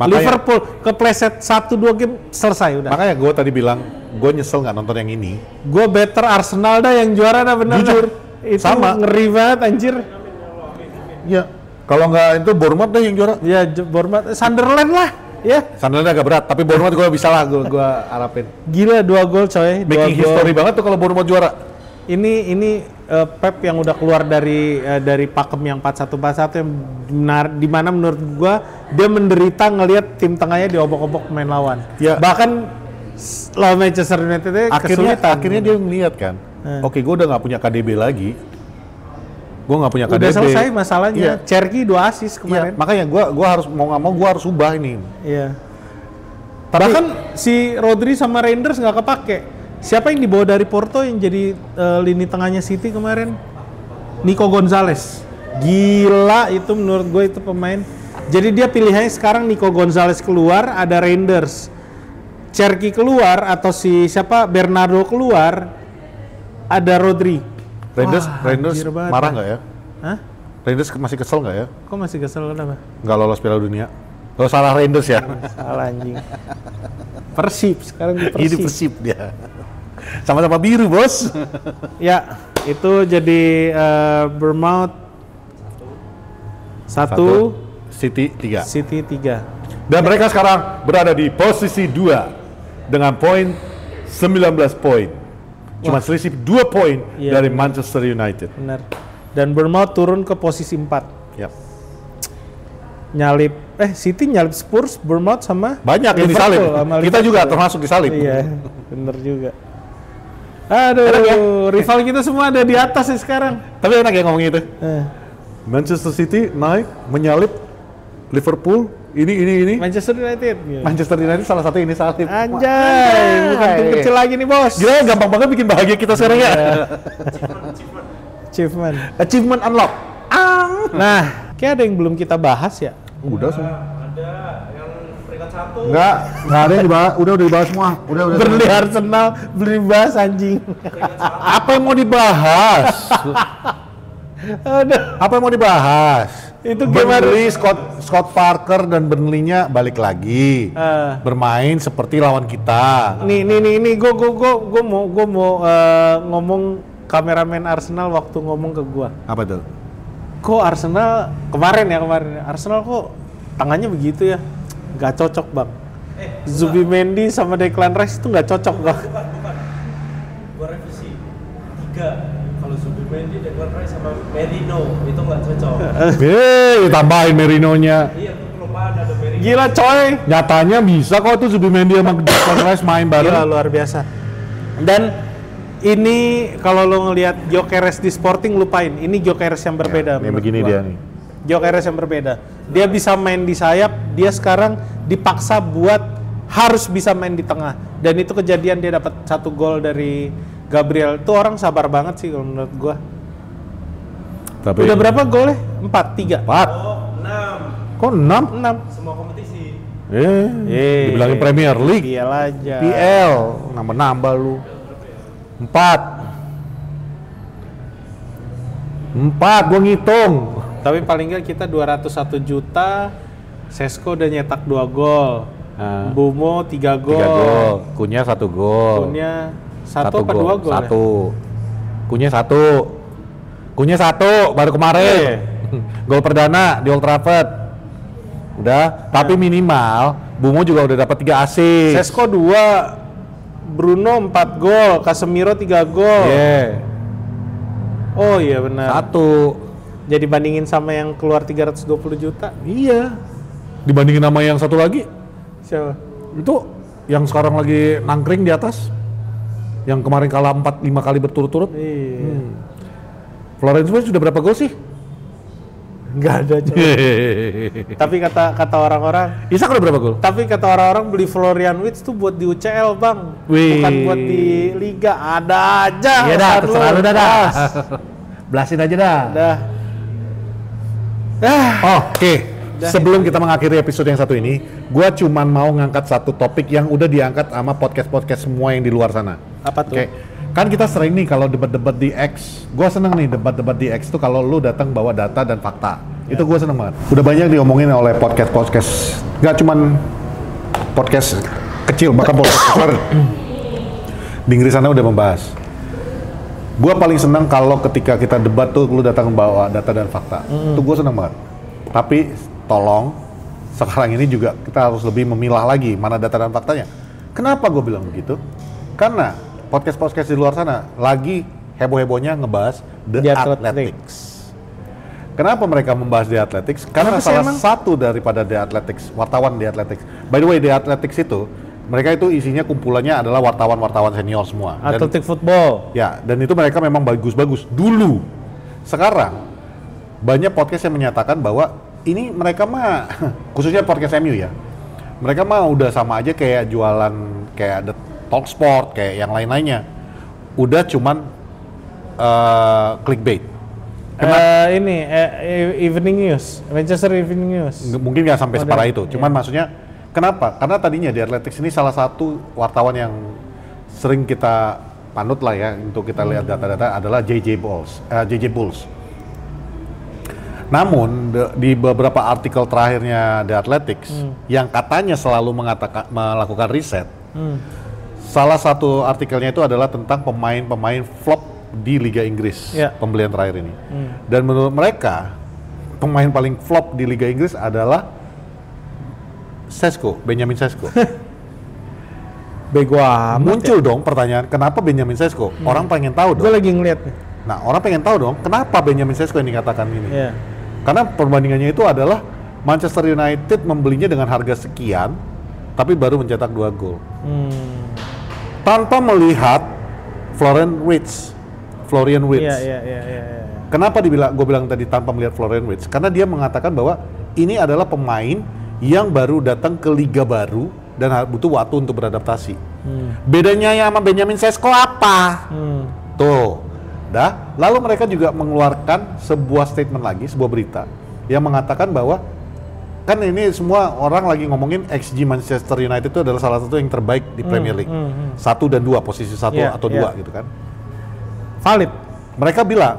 Liverpool kepleset 1-2 game selesai udah. Makanya gue tadi bilang, gue nyesel nggak nonton yang ini. Gue better Arsenal dah yang juara dah bener. Jujur, Itu sama. ngeri banget anjir. Ya, kalau nggak itu Bournemouth deh yang juara. Ya Bournemouth, Sunderland lah. Ya, Sunderland agak berat, tapi Bournemouth gue bisa lah, gue harapin. gila 2 gol coy. 2 Making gol. history banget tuh kalau Bournemouth juara. Ini Pep yang udah keluar dari pakem yang 4-1-4-1 yang di mana menurut gua dia menderita ngelihat tim tengahnya diobok-obok pemain lawan. Ya. Bahkan lawan Manchester United kesulitan. Akhirnya dia ngeliat kan, oke gue udah nggak punya KDB lagi. Gue nggak punya KDB. udah selesai masalahnya. Iya. Cherky 2 assist Iya, kemarin. makanya gue harus mau nggak mau gue harus ubah ini. Iya. Tapi- Bahkan si Rodri sama Reinders nggak kepake. Siapa yang dibawa dari Porto yang jadi lini tengahnya City kemarin? Nico Gonzalez. Gila itu menurut gue itu pemain. Jadi dia pilihannya sekarang Nico Gonzalez keluar, ada Reinders. Cherky keluar atau si siapa Bernardo keluar, ada Rodri. Reinders Wah, anjir banget. marah nggak ya? Hah? Reinders masih kesel nggak ya? Kok masih kesel kenapa? Nggak lolos Piala Dunia. Oh, salah Reinders ya? Salah anjing. Persib sekarang di Ini Persib. Persib dia. Sama-sama biru bos. Ya, itu jadi Bournemouth 1, City 3. City 3. Dan mereka sekarang berada di posisi 2 dengan poin 19 poin. Cuma selisih 2 poin Iya, dari benar. Manchester United. Benar. Dan Bournemouth turun ke posisi 4. Yap. Nyalip City nyalip Spurs, Bournemouth sama Banyak yang Liverpool disalip. sama Kita Liverpool. juga termasuk disalip. Iya, bener juga. Aduh, rival kita semua ada di atas nih sekarang. Tapi enak ya ngomong itu. Eh, Manchester City naik menyalip Liverpool. Ini. Manchester United. Gitu. Manchester United salah satu ini salip. Anjay, bukan tim kecil lagi nih bos. Gila gampang banget bikin bahagia kita sekarang ya. Achievement. Achievement unlock. Nah, kayak ada yang belum kita bahas ya. Udah semua. Ada Enggak ada yang dibahas, udah dibahas semua. Udah. Burnley Arsenal, beli bahas anjing. Apa yang mau dibahas? Aduh, Apa yang mau dibahas? itu gimana? Burnley, Scott Parker dan Burnley-nya balik lagi. Bermain seperti lawan kita. Nih, gue mau ngomong kameramen Arsenal waktu ngomong ke gua. Apa tuh? Kok Arsenal kemarin Arsenal kok tangannya begitu ya? Gak cocok bang. Zubimendi sama Declan Rice itu gak cocok bang. Gua revisi 3. Kalau Zubimendi, Declan Rice sama Merino itu nggak cocok. Tambahin Merino-nya. Iya, tuh kelupaan ada Merino. Gila coy. Nyatanya bisa kok tuh Zubimendi sama Declan Rice main bareng. Gila luar biasa. Dan ini kalau lo ngelihat Gyökeres di Sporting lupain. Ini Gyökeres yang berbeda. Nih menurut begini gua. dia nih. Gyökeres yang berbeda. Dia bisa main di sayap. Dia sekarang dipaksa buat harus bisa main di tengah. Dan itu kejadian dia dapat 1 gol dari Gabriel. Itu orang sabar banget sih kalau menurut gua. Tapi Udah berapa golnya? 4, 3. 4. Oh, 6. Kok 6? 6. Semua kompetisi. Dibilangin Premier League. Iya aja. PL, nambah-nambah lu. 4, gua ngitung. Tapi paling nggak kita 201 juta. Sesko udah nyetak 2 gol. Bumo 3 gol. 3 gol. Kunya 1 gol. Punya 1 apa 2 gol? 1. Kunya 1 baru kemarin. Gol perdana di Old Trafford. Udah, tapi minimal Bumo juga udah dapat 3 assist. Sesko 2, Bruno 4 gol, Casemiro 3 gol. Oh iya benar. 1. Jadi bandingin sama yang keluar 320 juta. Iya. Dibandingin sama yang satu lagi, Siapa? itu yang sekarang lagi nangkring di atas. Yang kemarin kalah 4-5 kali berturut-turut. Iya. Florence West sudah berapa gol sih? Nggak ada coy. Tapi kata orang-orang, Isak udah berapa gol? tapi kata orang-orang beli Florian Wirtz tuh buat di UCL bang, Wih. bukan buat di Liga. Ada aja. Iya dah, urusan terserah lu. lu dah. Bas. Blasin aja dah. Dah. Oke. Sebelum kita mengakhiri episode yang satu ini, gua cuman mau ngangkat satu topik yang udah diangkat sama podcast-podcast semua yang di luar sana. Apa tuh? Oke. Kan kita sering nih kalau debat-debat di X, gua seneng nih debat-debat di X tuh kalau lu datang bawa data dan fakta. Itu gua seneng banget. Udah banyak diomongin oleh podcast-podcast, nggak cuman podcast kecil, bahkan podcast besar di Inggris sana udah membahas. Gua paling seneng kalau ketika kita debat tuh lu datang bawa data dan fakta. Itu gua seneng banget. Tapi tolong sekarang ini juga kita harus lebih memilah lagi mana data dan faktanya. Kenapa gue bilang begitu? Karena podcast-podcast di luar sana lagi heboh-hebohnya ngebahas The Athletics. Kenapa mereka membahas The Athletics? Karena Kenapa sih salah emang? satu daripada The Athletics, wartawan The Athletics. By the way, The Athletics itu mereka itu isinya kumpulannya adalah wartawan-wartawan senior semua. Dan- Atletik football. Ya, dan itu mereka memang bagus-bagus dulu. Sekarang banyak podcast yang menyatakan bahwa ini mereka mah khususnya podcast MU ya. Mereka mah udah sama aja kayak jualan kayak ada Talk Sport kayak yang lain-lainnya. Udah cuman clickbait. Evening News, Manchester Evening News. Mungkin nggak sampai Oh, separah ada. itu. Cuman maksudnya kenapa? Karena tadinya di Athletics ini salah satu wartawan yang sering kita panut lah ya untuk kita lihat data-data adalah JJ Bulls. Namun di beberapa artikel terakhirnya The Athletics yang katanya selalu melakukan riset, salah satu artikelnya itu adalah tentang pemain-pemain flop di Liga Inggris Ya. pembelian terakhir ini. Dan menurut mereka pemain paling flop di Liga Inggris adalah Benjamin Sesko. Bego amat. Muncul dong pertanyaan, kenapa Benjamin Sesko? Orang pengen tahu Gue dong. lagi ngeliat nih. Nah, orang pengen tahu dong, kenapa Benjamin Sesko yang dikatakan ini? Iya. Karena perbandingannya itu adalah Manchester United membelinya dengan harga sekian, tapi baru mencetak 2 gol. Tanpa melihat Florian Wirtz. Iya. Kenapa gue bilang tadi tanpa melihat Florian Wirtz? Karena dia mengatakan bahwa ini adalah pemain yang baru datang ke liga baru dan butuh waktu untuk beradaptasi. Bedanya sama Benjamin Sesko apa? Tuh. Lalu mereka juga mengeluarkan sebuah statement lagi, sebuah berita yang mengatakan bahwa kan ini semua orang lagi ngomongin XG Manchester United itu adalah salah satu yang terbaik di Premier League. 1 dan 2, posisi 1 atau 2 gitu kan. Valid. Mereka bilang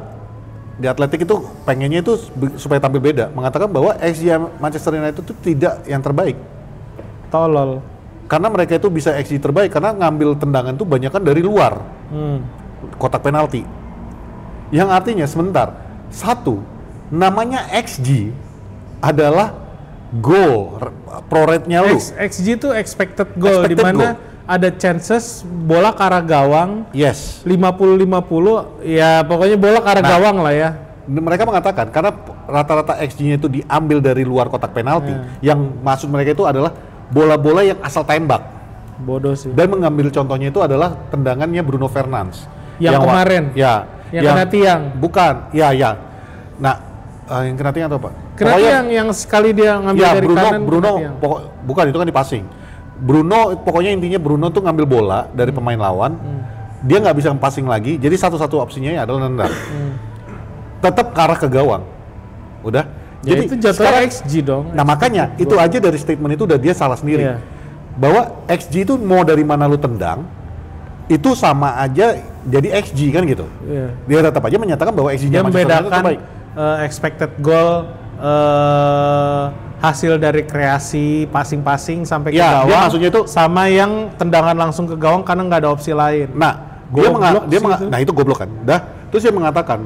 di Athletic itu pengennya itu supaya tampil beda, mengatakan bahwa XG Manchester United itu tidak yang terbaik. Tolol. Karena mereka itu bisa XG terbaik karena ngambil tendangan tuh banyak kan dari luar kotak penalti. Yang artinya sebentar, satu, namanya XG adalah goal, pro rate-nya lu. XG itu expected goal, di Expected mana goal. ada chances bola ke arah gawang. Yes. 50-50, ya pokoknya bola ke arah gawang lah ya. Mereka mengatakan karena rata-rata XG-nya itu diambil dari luar kotak penalti, yang maksud mereka itu adalah bola-bola yang asal tembak. Bodoh sih. Dan mengambil contohnya itu adalah tendangannya Bruno Fernandes. Yang kemarin? Yang kena tiang? Bukan, ya. Nah, yang kena tiang atau apa? Kena tiang yang sekali dia ngambil dari kanan. Bruno, bukan, itu kan di passing. Bruno, pokoknya intinya Bruno tuh ngambil bola dari pemain lawan, dia nggak bisa passing lagi, jadi satu-satu opsinya adalah nendang. Tetap ke arah ke gawang. Udah? Ya jadi itu jatuhnya XG dong. Nah makanya itu aja dari statement itu udah dia salah sendiri. Bahwa XG itu mau dari mana lu tendang itu sama aja jadi XG kan gitu. Dia tetap aja menyatakan bahwa XG-nya Manchester United itu terbaik. Expected goal, hasil dari kreasi passing sampai ke gawang. Maksudnya itu sama yang tendangan langsung ke gawang karena nggak ada opsi lain. Nah nah itu goblok kan. Terus dia mengatakan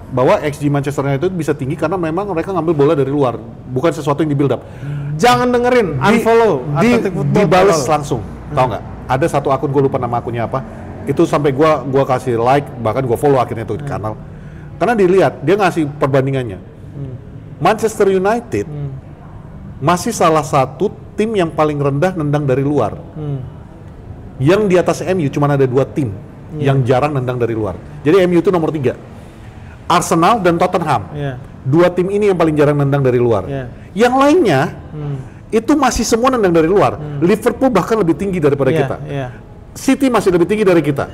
bahwa XG Manchester United bisa tinggi karena memang mereka ngambil bola dari luar, bukan sesuatu yang di build up. Jangan dengerin, unfollow. Dibales langsung, tau nggak? Ada satu akun, gue lupa nama akunnya apa, itu sampai gua kasih like, bahkan gua follow akhirnya itu di kanal. Karena dilihat, dia ngasih perbandingannya. Manchester United masih salah satu tim yang paling rendah nendang dari luar. Yang di atas MU cuma ada 2 tim yang jarang nendang dari luar. Jadi MU itu nomor 3. Arsenal dan Tottenham, 2 tim ini yang paling jarang nendang dari luar. Yang lainnya itu masih semua nendang dari luar. Liverpool bahkan lebih tinggi daripada kita. City masih lebih tinggi dari kita.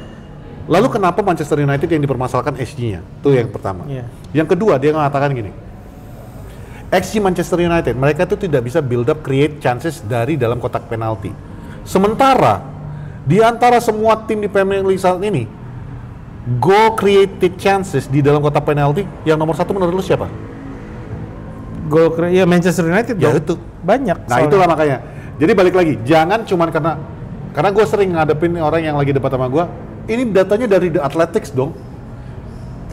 Lalu kenapa Manchester United yang dipermasalahkan XG-nya? Itu yang pertama. Yang kedua, dia mengatakan gini, XG Manchester United, mereka itu tidak bisa build up create chances dari dalam kotak penalti. Sementara di antara semua tim di Premier League saat ini, goal created chances di dalam kotak penalti yang nomor 1 menurut lu siapa? Ya Manchester United ya dong. Itu banyak. Nah itulah makanya. Jadi balik lagi, jangan cuman karena gue sering ngadepin orang yang lagi debat sama gue. Ini datanya dari The Athletics dong.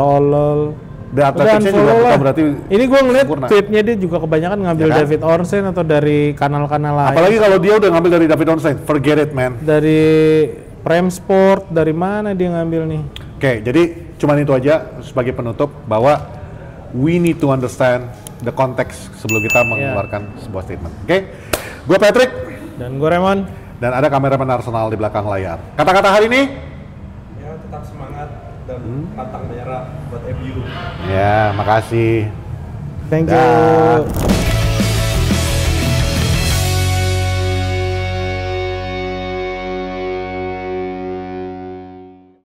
Tolol. The Athletics-nya juga bukan berarti. Ini gue ngeliat tweetnya dia juga kebanyakan ngambil ya kan? David Ornstein atau dari kanal-kanal lain. Apalagi kalau dia udah ngambil dari David Ornstein, forget it man. Dari Prime Sport, dari mana dia ngambil nih? Oke, jadi cuman itu aja sebagai penutup bahwa we need to understand the context sebelum kita mengeluarkan sebuah statement. Oke, gue Patrick dan gue Raymond dan ada kameramen Arsenal di belakang layar. Kata-kata hari ini? Ya tetap semangat dan pantang menyerah buat MU. Ya, makasih. Thank you.